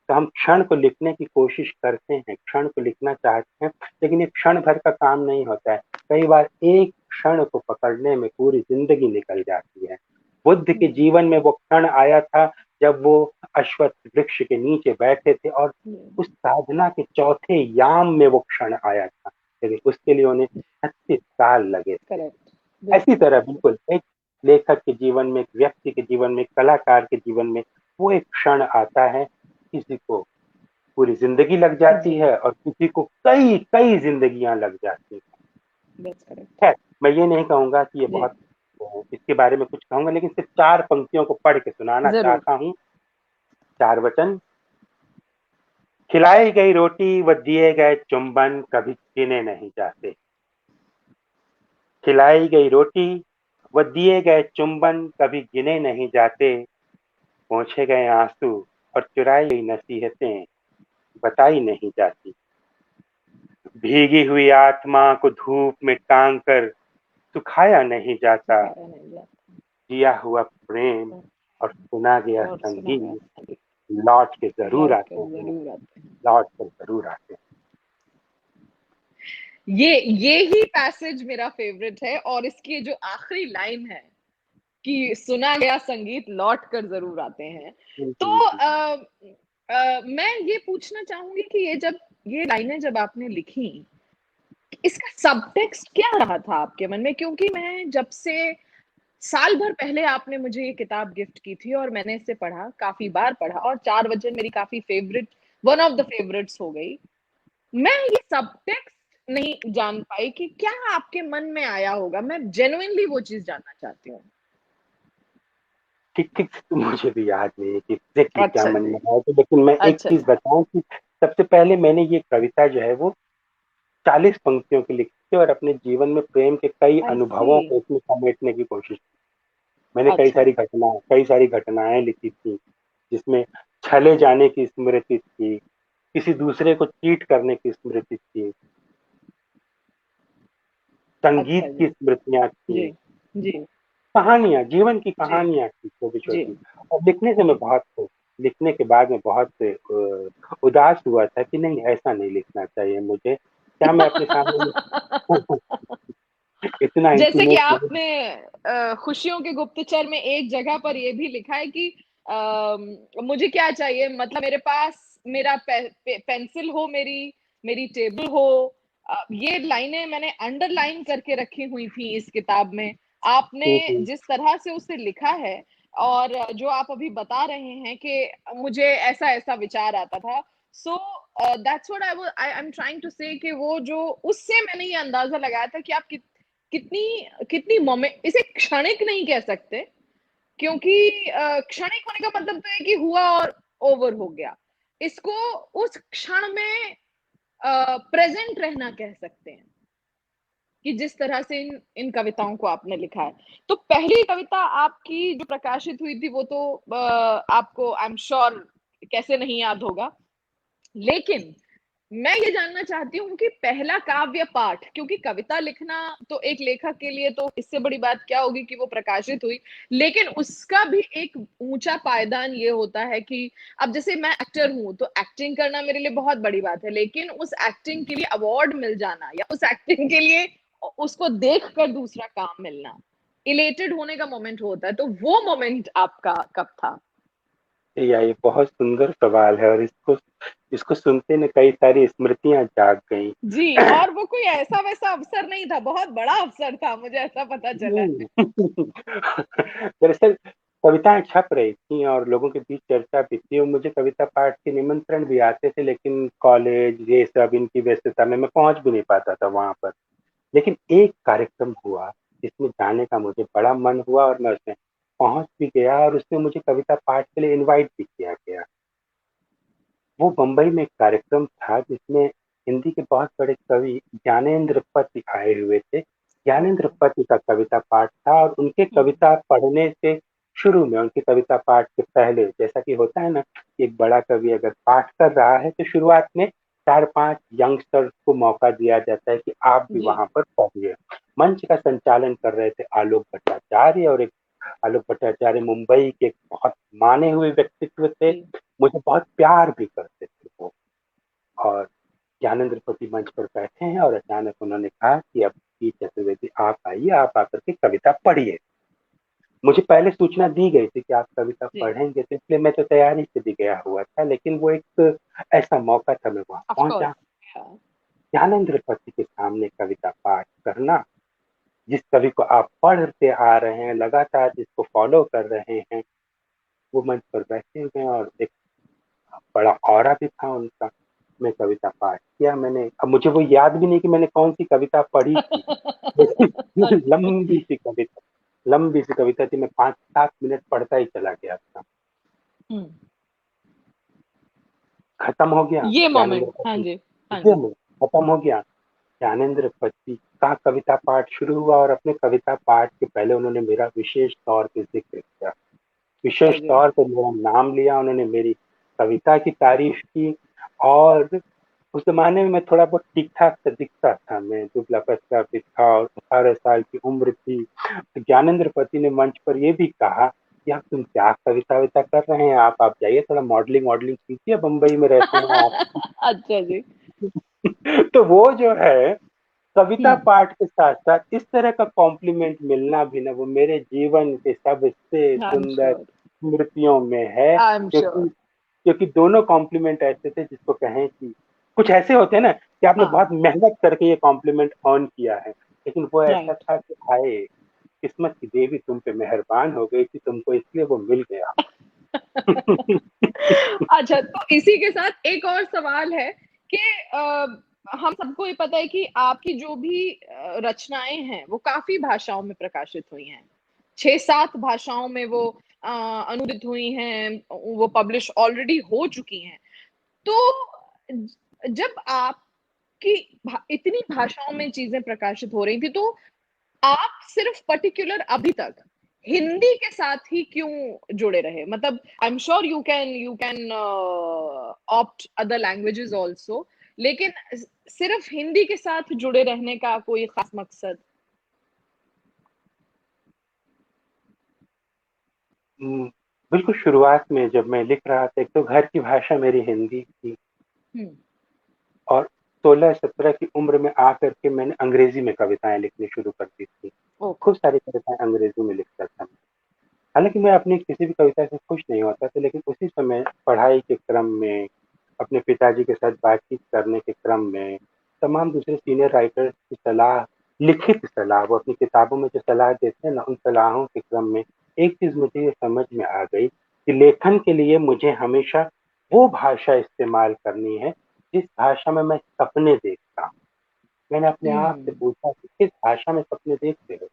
तो हम क्षण को लिखने की कोशिश करते हैं, क्षण को लिखना चाहते हैं, लेकिन ये क्षण भर का काम नहीं होता है। कई बार एक क्षण को पकड़ने में पूरी जिंदगी निकल जाती है। बुद्ध के जीवन में वो क्षण आया था जब वो अश्वत्थ वृक्ष के नीचे बैठे थे, और उस साधना के चौथे याम में वो क्षण आया था, लेकिन उसके लिए उन्हें 36 साल लगे थे। करेक्ट, ऐसी बिल्कुल। तरह बिल्कुल एक लेखक के जीवन में, एक व्यक्ति के जीवन में, एक कलाकार के जीवन में वो एक क्षण आता है, किसी को पूरी जिंदगी लग जाती जी, है और किसी को कई कई जिंदगियां लग जाती हैं। That's correct. खैर, मैं ये नहीं कहूंगा कि ये जी, बहुत इसके बारे में कुछ कहूंगा, लेकिन सिर्फ चार पंक्तियों को पढ़ के सुनाना जरूर। चाहता हूँ। चार वचन। खिलाई गई रोटी व दिए गए चुंबन कभी गिने नहीं जाते। खिलाई गई रोटी व दिए गए चुंबन कभी गिने नहीं जाते। पोंछे गए आंसू और चुराई गई नसीहतें बताई नहीं जाती। भीगी हुई आत्मा को धूप में टांग कर सुखाया नहीं जाता। सिखाया नहीं जाता जिया हुआ प्रेम और सुना गया और सुना गया संगीत संगीत लौट के जरूर लौट आते कर हैं। जरूर आते हैं। लौट कर जरूर आते हैं। ये ही पैसेज मेरा फेवरेट है, और इसकी जो आखिरी लाइन है कि सुना गया संगीत लौट कर जरूर आते हैं। तो मैं ये पूछना चाहूंगी कि ये लाइनें जब आपने लिखी, इसका सबटेक्स्ट क्या रहा था आपके मन में? क्योंकि मैं जब से साल भर पहले आपने मुझे ये किताब गिफ्ट की थी और मैंने इसे पढ़ा, काफी बार पढ़ा, और चार वचन मेरी काफी favourite, one of the favourites हो गई। मैं ये सबटेक्स्ट नहीं जान पाई कि क्या आपके मन में आया होगा। मैं जेन्युइनली वो चीज जानना चाहती हूँ। ठीक ठीक तो मुझे भी याद नहीं है कि एग्जैक्टली क्या अच्छा मन जी। में आया, तो लेकिन मैं एक अच्छा चीज जी। बताऊं कि सबसे पहले मैंने ये कविता जो है वो 40 पंक्तियों की लिखी थी, और अपने जीवन में प्रेम के कई आई सी। अनुभवों को इसमें समेटने की कोशिश की। मैंने अच्छा। कई सारी घटनाएं लिखी थी, जिसमें छले जाने की स्मृति थी, किसी दूसरे को चीट करने की स्मृति थी, संगीत अच्छा की जी। स्मृतियां जी, थी, जी, कहानियां, जीवन की जी, कहानियां थी छोटी जी, छोटी। और लिखने से मैं बहुत, लिखने के बाद में बहुत उदास हुआ था कि नहीं, ऐसा नहीं लिखना चाहिए मुझे। क्या मैं अपने सामने इतना जैसे कि इंटीमेट नहीं। आपने खुशियों के गुप्तचर में एक जगह पर ये भी लिखा है कि मुझे क्या चाहिए, मतलब मेरे पास मेरा पेंसिल हो, मेरी टेबल हो। ये लाइनें मैंने अंडरलाइन करके रखी हुई थी इस किताब में। आपने हम्म, जिस तरह से उसे लिखा है, और जो आप अभी बता रहे हैं कि मुझे ऐसा ऐसा विचार आता था, so that's what I am trying to say, कि वो जो उससे मैंने ये अंदाजा लगाया था कि आप कितनी कितनी मोमेंट, इसे क्षणिक नहीं कह सकते, क्योंकि क्षणिक होने का मतलब तो है कि हुआ और ओवर हो गया। इसको उस क्षण में प्रेजेंट रहना कह सकते हैं। कि जिस तरह से इन कविताओं को आपने लिखा है। तो पहली कविता आपकी जो प्रकाशित हुई थी वो तो आपको आई एम श्योर कैसे नहीं याद होगा, लेकिन मैं ये जानना चाहती हूँ कि पहला काव्य पाठ, क्योंकि कविता लिखना तो एक लेखक के लिए तो इससे बड़ी बात क्या होगी कि वो प्रकाशित हुई, लेकिन उसका भी एक ऊंचा पायदान ये होता है कि अब जैसे मैं एक्टर हूं तो एक्टिंग करना मेरे लिए बहुत बड़ी बात है, लेकिन उस एक्टिंग के लिए अवार्ड मिल जाना या उस एक्टिंग के लिए उसको देख कर दूसरा काम मिलना, इलेटेड होने का मोमेंट होता है, तो वो मोमेंट आपका कब था? ये बहुत सुंदर सवाल है और इसको इसको सुनते न कई सारी स्मृतियां जाग गई। जी, और वो कोई ऐसा वैसा अवसर नहीं था, बहुत बड़ा अवसर था, मुझे ऐसा पता चला है। दरअसल कविताएं छप रही थी और लोगों के बीच चर्चा भी थी और मुझे कविता पाठ के निमंत्रण भी आते थे, लेकिन कॉलेज ये सब इनकी व्यस्तता में मैं पहुंच भी नहीं पाता था वहां पर। लेकिन एक कार्यक्रम हुआ जिसमें जाने का मुझे बड़ा मन हुआ और मैं उसमें पहुंच भी गया और उसमें मुझे कविता पाठ के लिए इनवाइट भी किया गया। वो बम्बई में एक कार्यक्रम था जिसमें हिंदी के बहुत बड़े कवि ज्ञानेंद्र पति आए हुए थे। ज्ञानेंद्र ओके। पति का कविता पाठ था और उनके कविता पढ़ने से शुरू में, उनके कविता पाठ के पहले, जैसा कि होता है ना कि एक बड़ा कवि अगर पाठ कर रहा है तो शुरुआत में 4-5 यंगस्टर्स को मौका दिया जाता है कि आप भी जी। वहां पर पढ़िए। मंच का संचालन कर रहे थे आलोक भट्टाचार्य, और एक आलोक भट्टाचार्य मुंबई के एक बहुत माने हुए व्यक्तित्व थे, जी। मुझे बहुत प्यार भी करते थे वो। और ज्ञानेंद्र पति मंच पर बैठे हैं और अचानक उन्होंने कहा कि अब पी चतुर्वेदी आप आइए, आप आकर के कविता पढ़िए। मुझे पहले सूचना दी गई थी कि आप कविता जी। पढ़ेंगे, तो इसलिए मैं तो तैयारी से भी गया हुआ था, लेकिन वो एक ऐसा मौका था, मैं वहां ऑफ पहुंचा। कोर्स। ज्ञानेंद्र पति के सामने कविता पाठ करना, जिस कवि को आप पढ़ते आ रहे हैं लगातार, जिसको फॉलो कर रहे हैं, वो मंच पर बैठे हुए हैं और एक बड़ा ऑरा भी था उनका। मैं कविता पाठ किया मैंने, अब मुझे वो याद भी नहीं कि मैंने कौन सी कविता पढ़ी थी, लेकिन अच्छा। लंबी सी कविता थी। मैं 5-7 मिनट पढ़ता ही चला गया था। हम्म। खत्म हो गया ये ज्ञानेंद्र मोमेंट, हाँ पति, जी। हाँ ये जी। में खत्म हो गया। ज्ञानेंद्र पति का कविता पाठ शुरू हुआ और अपने कविता पाठ के पहले उन्होंने मेरा विशेष तौर पे जिक्र किया, अच्छा विशेष जी। तौर पे मेरा नाम लिया, उन्होंने मेरी कविता की तारीफ की। और उस जमाने में मैं थोड़ा बहुत ठीक ठाक सा दिखता था, मैं दुबला पतला भी था और 18 साल की उम्र थी। तो ज्ञानेंद्र पति ने मंच पर यह भी कहा कि आप तुम क्या कविता विता कर रहे हैं, आप जाइए थोड़ा मॉडलिंग वॉडलिंग कीजिए, बम्बई में रहते हैं आप। अच्छा जी। तो वो जो है कविता हम्म। पाठ के साथ साथ इस तरह का कॉम्प्लीमेंट मिलना भी ना, वो मेरे जीवन के सबसे आई एम सुंदर श्योर। स्मृतियों में है, आई एम क्योंकि श्योर। क्योंकि दोनों कॉम्प्लीमेंट ऐसे थे जिसको कहें कि कुछ ऐसे होते हैं ना कि आपने बहुत हाँ। मेहनत करके ये कॉम्प्लीमेंट ऑन किया है, लेकिन वो ऐसा राइट। था कि हाय किस्मत की देवी तुम पे मेहरबान हो गई थी, तुमको इसलिए वो मिल गया। अच्छा, तो इसी के साथ एक और सवाल है कि हम सबको ये पता है कि आपकी जो भी रचनाएं हैं वो काफी भाषाओं में प्रकाशित हुई हैं, 6-7 भाषाओं में वो अनुदित हुई हैं, वो पब्लिश ऑलरेडी हो चुकी हैं। तो जब आपकी इतनी भाषाओं में चीजें प्रकाशित हो रही थी, तो आप सिर्फ पर्टिकुलर अभी तक हिंदी के साथ ही क्यों जुड़े रहे? मतलब I am sure you can opt other languages also, लेकिन सिर्फ हिंदी के साथ जुड़े रहने का कोई खास मकसद? हम्म, बिल्कुल शुरुआत में जब मैं लिख रहा था, एक तो घर की भाषा मेरी हिंदी थी हम्म। और 16-17 की उम्र में आकर के मैंने अंग्रेजी में कविताएं लिखनी शुरू कर दी थी। ओके। खूब सारी कविताएं अंग्रेजी में लिखता था। हालांकि मैं अपनी किसी भी कविता से खुश नहीं होता था, लेकिन उसी समय पढ़ाई के क्रम में, अपने पिताजी के साथ बातचीत करने के क्रम में, तमाम दूसरे सीनियर राइटर्स की सलाह, लिखित सलाह, वो अपनी किताबों में जो सलाह देते हैं ना, उन सलाहों के क्रम में एक चीज मुझे ये समझ में आ गई कि लेखन के लिए मुझे हमेशा वो भाषा इस्तेमाल करनी है जिस भाषा में मैं सपने देखता हूँ। मैंने अपने आप से हम्म। पूछा कि किस भाषा में सपने देखते हो।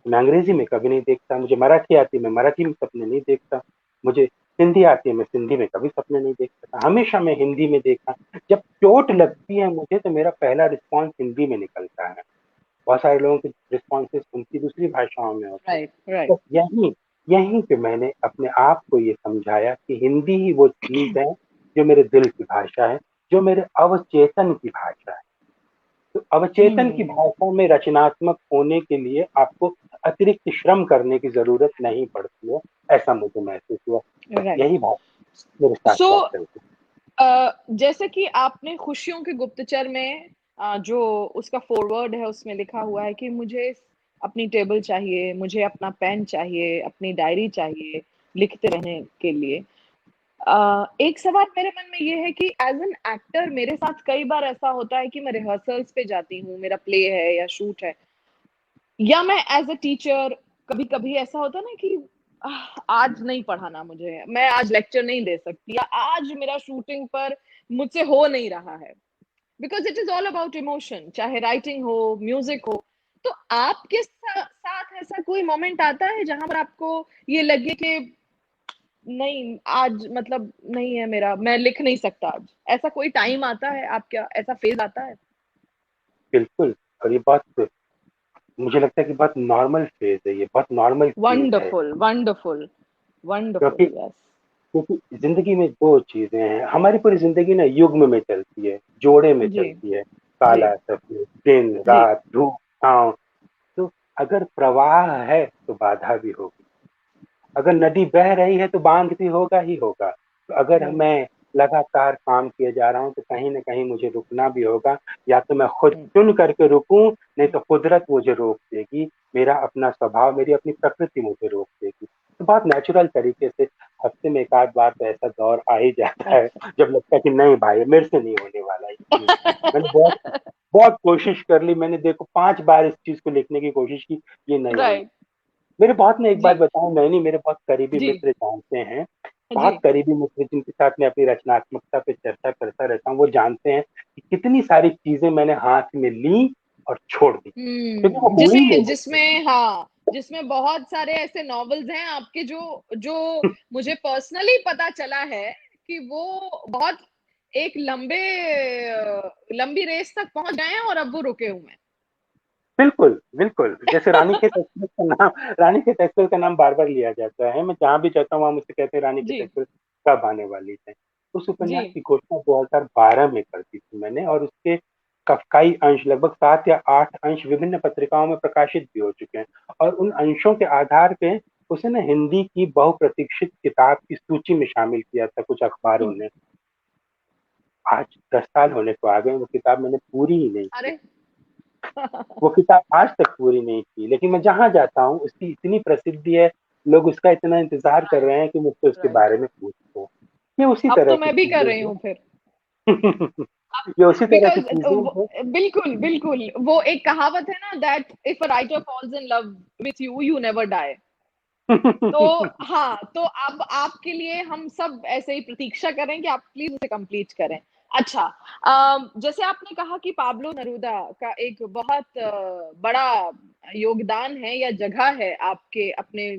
मैं अंग्रेजी में कभी नहीं देखता, मुझे मराठी आती, मैं मराठी में सपने नहीं देखता, मुझे हिंदी आती है, मैं सिंधी में कभी सपने नहीं देख सकता, हमेशा मैं हिंदी में देखा। जब चोट लगती है मुझे तो मेरा पहला रिस्पॉन्स हिंदी में निकलता है। बहुत सारे लोगों के रिस्पॉन्सेस उनकी दूसरी भाषाओं में होते हैं। राइट राइट तो यहीं यहीं पे मैंने अपने आप को ये समझाया कि हिंदी ही वो चीज है जो मेरे दिल की भाषा है, जो मेरे अवचेतन की भाषा है। तो अवचेतन की भाषा में रचनात्मक होने के लिए आपको अतिरिक्त श्रम करने की जरूरत नहीं पड़ती है, ऐसा मुझे महसूस हुआ। बस राइट। यही बात मेरे साथ सो साथ चलती है। जैसे कि आपने खुशियों के गुप्तचर में जो उसका फॉरवर्ड है उसमें लिखा हुआ है कि मुझे अपनी टेबल चाहिए, मुझे अपना पेन चाहिए, अपनी डायरी चाहिए लिखते रहने के लिए। एक सवाल मेरे मन में ये है कि एज एन एक्टर मेरे साथ कई बार ऐसा होता है कि मैं रिहर्सल्स पे जाती हूँ, मेरा प्ले है या शूट है, या मैं एज अ टीचर कभी कभी ऐसा होता है ना कि आज नहीं पढ़ाना मुझे, मैं आज लेक्चर नहीं दे सकती, या आज मेरा शूटिंग पर मुझसे हो नहीं रहा है, because it is all about emotion, चाहे राइटिंग हो, म्यूजिक हो। तो आपके साथ ऐसा कोई मोमेंट आता है जहां पर आपको ये लगे कि नहीं आज मतलब नहीं है मेरा, मैं लिख नहीं सकता आज, ऐसा कोई टाइम आता है आपका, ऐसा फेज आता है? बिल्कुल। और ये बात मुझे लगता है कि बहुत नॉर्मल फेज है, ये बहुत नॉर्मल चीज है। वंडरफुल वंडरफुल क्योंकि वंडरफुल, यस। क्योंकि जिंदगी में दो चीजें हैं, हमारी पूरी जिंदगी ना युग्म में चलती है, जोड़े में जी चलती है, जी काला सफेद, दिन जी रात, धूप छांव। तो अगर प्रवाह है तो बाधा भी होगी, अगर नदी बह रही है तो बांध भी होगा ही होगा। तो अगर हम्म, मैं लगातार काम किए जा रहा हूँ तो कहीं ना कहीं मुझे रुकना भी होगा, या तो मैं खुद हम्म, चुन करके रुकूं, नहीं तो कुदरत मुझे रोक देगी, मेरा अपना स्वभाव, मेरी अपनी प्रकृति मुझे रोक देगी। तो बहुत नेचुरल तरीके से हफ्ते में एक आध बार तो ऐसा दौर आ ही जाता है अच्छा। जब लगता है कि नहीं भाई मेरे से नहीं होने वाला ये चीज। मैंने बहुत बहुत कोशिश कर ली, मैंने देखो 5 बार इस चीज को लिखने की कोशिश की, ये नहीं हुई। राइट। मेरे बहुत, मैं एक जी बात बताऊं, नैनी मेरे बहुत करीबी जी मित्र जानते हैं, जी बहुत करीबी मित्र जिनके साथ मैं अपनी रचनात्मकता पे चर्चा करता रहता हूँ, वो जानते हैं कि कितनी सारी चीजें मैंने हाथ में ली और छोड़ दी क्योंकि वो हुई जिसे नहीं मुझसे। जिसमें हाँ, जिसमें बहुत सारे ऐसे नॉवेल्स हैं आपके जो जो मुझे पर्सनली पता चला है कि वो बहुत एक लंबी रेस तक पहुंच गए हैं और अब वो रुके हुए हैं। बिल्कुल बिल्कुल, जैसे रानीखेत एक्सप्रेस का नाम, रानीखेत एक्सप्रेस का नाम बार बार लिया जाता है, मैं जहां भी जाता हूँ वहां मुझसे कहते हैं रानीखेत जी एक्सप्रेस कब आने वाली है। उस जी उपन्यास की घोषणा 2012 में कर दी थी मैंने, और उसके कई अंश, लगभग 7 या 8 अंश विभिन्न पत्रिकाओं में प्रकाशित भी हो चुके हैं, और उन अंशों के आधार पे उसे ना हिंदी की बहुप्रतीक्षित किताब की सूची में शामिल किया था कुछ अखबारों हम्म, ने। आज 10 साल होने को आ गए, वो किताब मैंने पूरी ही नहीं की। अरे वो किताब आज तक पूरी नहीं की, लेकिन मैं जहां जाता हूँ उसकी इतनी प्रसिद्धि है, लोग उसका इतना इंतजार कर राइट रहे हैं कि मुझसे उसके राइट। बारे में पूछो। ये उसी अब तरह तो की मैं भी कर चीजें रही हैं। हूँ फिर। ये उसी तरह की बिकॉज चीजें हैं। बिल्कुल बिल्कुल, वो एक कहावत है ना, that if a writer falls in love with you, you never die. तो हाँ, तो अब आपके लिए हम सब ऐसे ही प्रतीक्षा करें कि आप प्लीज उसे कंप्लीट करें। अच्छा, जैसे आपने कहा कि पाब्लो नेरुदा का एक बहुत बड़ा योगदान है या जगह है आपके अपने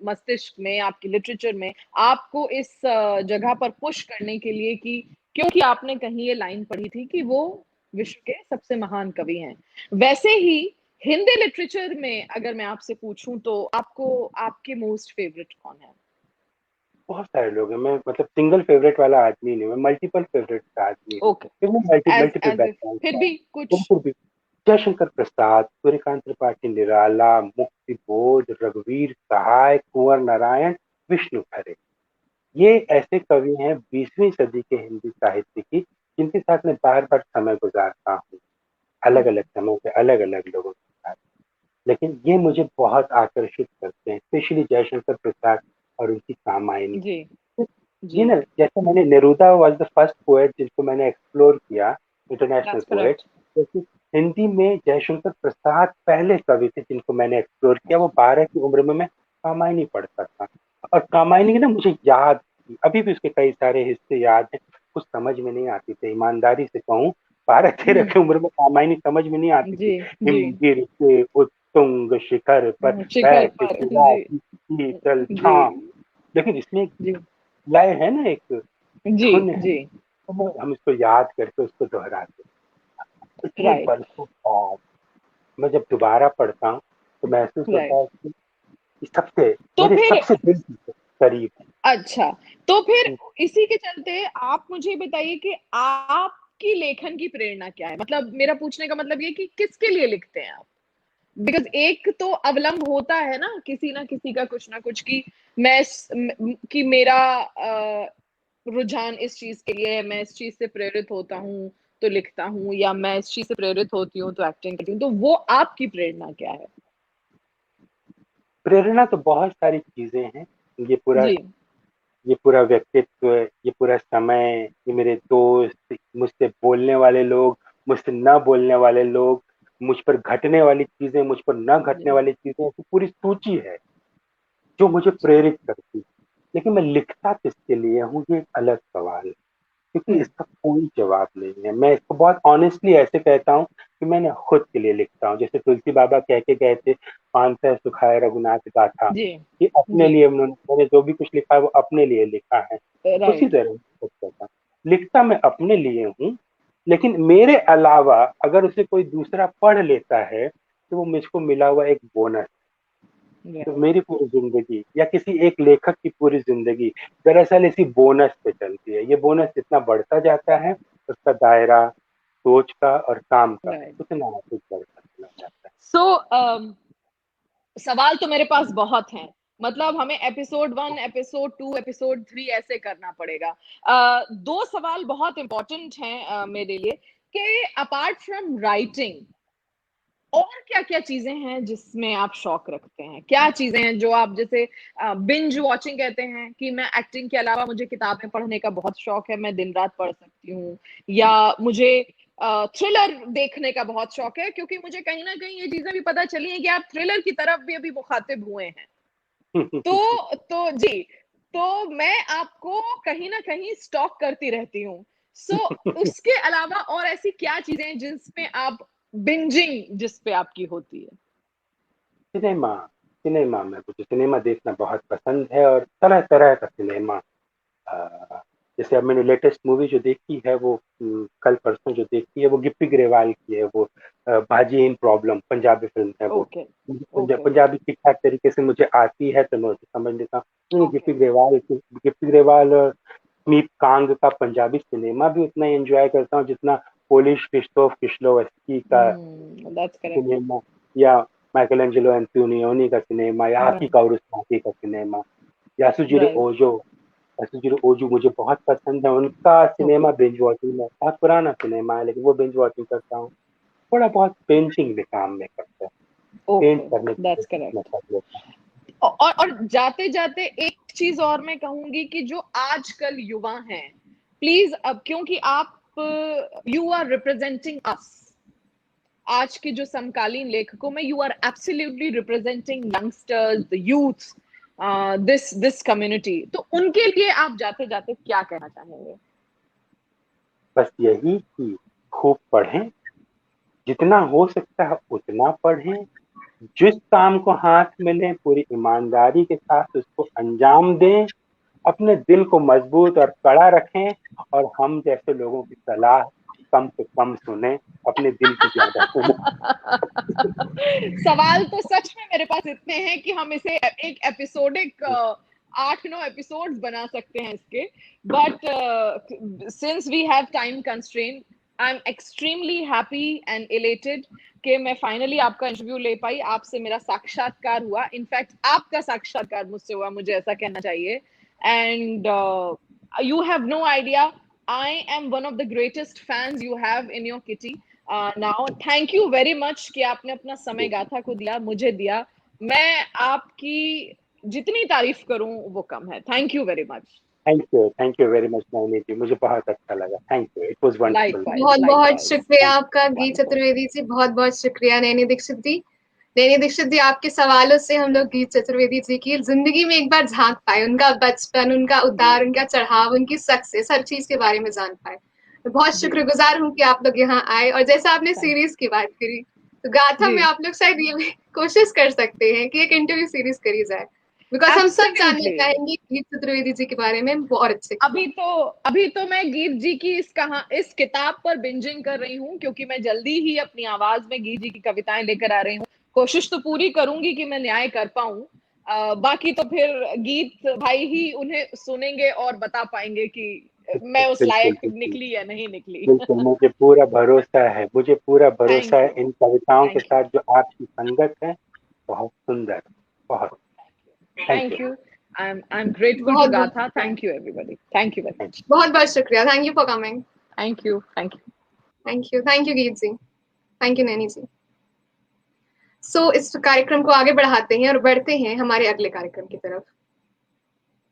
मस्तिष्क में, आपकी लिटरेचर में, आपको इस जगह पर पुश करने के लिए कि क्योंकि आपने कहीं ये लाइन पढ़ी थी कि वो विश्व के सबसे महान कवि हैं। वैसे ही हिंदी लिटरेचर में अगर मैं आपसे पूछूं तो आपको आपके मोस्ट फेवरेट कौन है? बहुत सारे लोग हैं, मैं मतलब सिंगल फेवरेट वाला आदमी नहीं, मैं मल्टीपल फेवरेट का आदमी हूँ, ओके, क्योंकि as multiple as if background फिर का। भी कुछ। बिल्कुल भी। जयशंकर प्रसाद, सूर्यकांत त्रिपाठी निराला, मुक्ति बोध, रघुवीर सहाय, कुंवर नारायण, विष्णु खरे, ये ऐसे कवि हैं 20वीं सदी के हिंदी साहित्य की, जिनके साथ मैं बार बार समय गुजारता हूँ, अलग अलग समय पे अलग अलग लोगों के साथ। लेकिन ये मुझे बहुत आकर्षित करते हैं, स्पेशली जयशंकर प्रसाद और उनकी कामायनी। जी ये जी, ना, जैसे मैंने Neruda was the first poet जिसको मैंने एक्सप्लोर किया, इंटरनेशनल दैट्स पोएट, करेक्ट। जैसे हिंदी में जयशंकर प्रसाद पहले कवि थे जिनको मैंने एक्सप्लोर किया। वो 12 की उम्र में मैं कामायनी पढ़ता था, और कामायनी की ना मुझे याद थी, अभी भी उसके कई सारे हिस्से याद हैं। कुछ समझ में नहीं आती थी, ईमानदारी से कहूँ, 12-13 की उम्र में कामायनी समझ में नहीं आती थी। जी जी, हिमगिर के उत्तुंग शिखर पर शिखर बैठ पर, गिरा जी शीतल जी छां। लेकिन इसमें एक जी लय है ना, एक जी धुन है, जी, तो हम इसको याद करके उसको दोहराते हैं। इतने राइट। बरसों बाद मैं जब दोबारा पढ़ता हूँ तो महसूस होता राइट। है कि सबसे तो मेरे फिर सबसे दिल के करीब है। अच्छा, तो फिर इसी के चलते आप मुझे बताइए कि आपकी लेखन की प्रेरणा क्या है? मतलब मेरा पूछने का मतलब ये कि किसके लिए लिखते हैं आप? बिकॉज़ एक तो अवलंब होता है ना किसी ना किसी का कुछ ना कुछ कि मेरा रुझान इस चीज़ के लिए है, मैं इस चीज़ से प्रेरित होता हूँ, तो लिखता हूँ, या मैं इस चीज़ से प्रेरित होती हूँ, तो एक्टिंग करती हूँ। तो वो आपकी प्रेरणा क्या है? प्रेरणा तो बहुत सारी चीजें हैं। ये पूरा जी, ये पूरा व्यक्तित्व, ये पूरा समय, ये मेरे दोस्त, मुझसे बोलने वाले लोग, मुझसे न बोलने वाले लोग, मुझ पर घटने वाली चीजें, मुझ पर न घटने जी, वाली चीजें, ऐसी पूरी सूची है जो मुझे प्रेरित करती है। लेकिन मैं लिखता किसके लिए हूँ, ये एक अलग सवाल है, क्योंकि हुँ, इसका कोई जवाब नहीं है। मैं इसको बहुत ऑनेस्टली ऐसे कहता हूँ कि मैंने खुद के लिए लिखता हूँ। जैसे तुलसी बाबा कह के गए थे, पांच है सुखाए रघुनाथ गाथा, जी, कि अपने जी, लिए मैंने जो भी कुछ लिखा है वो अपने लिए लिखा है। उसी राइट। तरह मैं खुद कहता हूँ, लिखता मैं अपने लिए हूँ, लेकिन मेरे अलावा अगर उसे कोई दूसरा पढ़ लेता है तो वो मुझको मिला हुआ एक बोनस। तो राइट, मेरी पूरी जिंदगी या किसी एक लेखक की पूरी जिंदगी दरअसल इसी बोनस पे चलती है। ये बोनस जितना बढ़ता जाता है, उसका दायरा सोच का और काम का राइट। उतना अधिक बढ़ता चला जाता सो सवाल तो मेरे पास बहुत हैं। मतलब हमें एपिसोड 1, एपिसोड 2, एपिसोड 3 ऐसे करना पड़ेगा। 2 सवाल बहुत इम्पोर्टेंट हैं मेरे लिए कि अपार्ट फ्रॉम राइटिंग और क्या-क्या चीज़ें हैं जिसमें आप शौक रखते हैं? क्या चीज़ें हैं जो आप जैसे बिंज वॉचिंग कहते हैं कि मैं एक्टिंग के अलावा मुझे किताबें पढ़ने का बहुत शौक है, मैं दिन-रात पढ़ सकती हूँ, या मुझे थ्रिलर देखने का बहुत शौक है, क्योंकि मुझे कहीं न कहीं ये चीज़ें भी पता चली हैं कि आप थ्रिलर की तरफ भी अभी मुखातिब हुए हैं। है। तो जी, तो मैं आपको कहीं न कहीं स्टॉक करती रहती हूँ। सो उसके अलावा और ऐसी क्या चीज़ें हैं जिसमें आप बिंजिंग जिस पे आपकी होती है? सिनेमा सिनेमा में मुझे सिनेमा देखना बहुत पसंद है, और तरह तरह का सिनेमा। अ, जैसे अब मैंने लेटेस्ट मूवी जो देखी है वो कल परसों जो देखी है वो गिप्पी ग्रेवाल की है। वो बाजी इन प्रॉब्लम पंजाबी फिल्म है वो। ओके, मुझे ओके, पंजाबी ठीक ठाक तरीके से मुझे आती है तो मैं उसे समझ लेता हूँ। ओके, गिप्पी ग्रेवाल और स्मीप कांग का पंजाबी सिनेमा भी उतना ही एंजॉय करता हूँ जितना पोलिश क्रिस्टोफ किस्लोवस्की का दैट्स करेक्ट। सिनेमा, या माइकल एंजेलो एंटोनियोनी का सिनेमा, या आकी राइट, काउरिस्माकी का सिनेमा, यासुजिरो राइट, ओजो। यासुजिरो ओजो मुझे बहुत पसंद है। उनका ओके, सिनेमा बिंज वॉचिंग में, बहुत पुराना सिनेमा है लेकिन वो बिंज वॉचिंग करता हूँ। थोड़ा बहुत पेंटिंग में काम में करता है, पेंट ओके, करने की दैट्स कोशिश में करेक्ट। कर लेता और जाते-जाते एक चीज़ और मैं कहूँगी कि जो आजकल युवा हैं, प्लीज़ अब क्योंकि आप यू आर रिप्रेजेंटिंग अस। आज के जो समकालीन लेखकों में you are absolutely representing youngsters, the youths, this community. तो उनके लिए आप जाते-जाते क्या कहना चाहेंगे? हूँ। बस यही कि खूब पढ़ें, जितना हो सकता है उतना पढ़ें, जिस काम को हाथ में लें पूरी ईमानदारी के साथ उसको अंजाम दें, अपने दिल को मजबूत और कड़ा रखें, और हम जैसे लोगों की सलाह कम से कम सुने, अपने दिल की ज्यादा सुने। सवाल तो सच में मेरे पास इतने हैं कि हम इसे एक एपिसोडिक 8-9 एपिसोड्स बना सकते हैं इसके। But since we have time constraint, I am extremely happy and elated कि मैं फाइनली आपका इंटरव्यू ले पाई, आपसे मेरा साक्षात्कार हुआ। इनफैक्ट आपका साक्षात्कार मुझसे हुआ, मुझे ऐसा कहना चाहिए। And you have no idea, I am one of the greatest fans you have in your kitty now. Thank you very much कि आपने अपना समय गाथा को दिया, मुझे दिया। मैं आपकी जितनी तारीफ करूं वो कम है। Thank you very much. Thank you very much Naini ji, मुझे बहुत अच्छा लगा। Thank you, it was wonderful. Likewise, बहुत बहुत लाइकवाइज। शुक्रिया थैंक आपका गीत वंडरफुल। चतुर्वेदी जी, बहुत बहुत शुक्रिया नैनी दीक्षित जी। नैनी दीक्षित जी, आपके सवालों से हम लोग गीत चतुर्वेदी जी की जिंदगी में एक बार झांक पाए, उनका बचपन, उनका जी, उतार, उनका चढ़ाव, उनकी सक्सेस, हर चीज के बारे में जान पाए। मैं बहुत जी, शुक्रगुजार हूँ कि आप लोग यहाँ आए। और जैसा आपने थैंक सीरीज की बात करी, तो गाथा जी, में आप लोग शायद ये भी कोशिश कर सकते हैं कि एक इंटरव्यू सीरीज करी जाए। बिकॉज हम सब जानना Absolutely. चाहेंगे गीत चतुर्वेदी जी के बारे में बहुत अच्छे। अभी तो मैं गीत जी की इस किताब पर बिंजिंग कर रही हूँ, क्योंकि मैं जल्दी ही अपनी आवाज में गीत जी की कविताएं लेकर आ रही हूँ। कोशिश तो पूरी करूंगी कि मैं न्याय कर पाऊं। बाकी तो फिर गीत भाई ही उन्हें सुनेंगे और बता पाएंगे कि मैं उस बिल्कुल लायक बिल्कुल निकली या नहीं निकली। बिल्कुल, मुझे पूरा भरोसा है, मुझे पूरा भरोसा थैंक है यू। इन कविताओं के थैंक यू। साथ जो आपकी संगत है, बहुत सुंदर, बहुत। Thank thank you. You. I am grateful to बहुत बहुत गाथा। Thank you everybody. Thank you very much. बहुत बहुत शुक्रिया। Thank you for coming. Thank you. Thank you. Thank you Geet ji. Thank you Naini ji. So इस कार्यक्रम को आगे बढ़ाते हैं और बढ़ते हैं हमारे अगले कार्यक्रम की तरफ।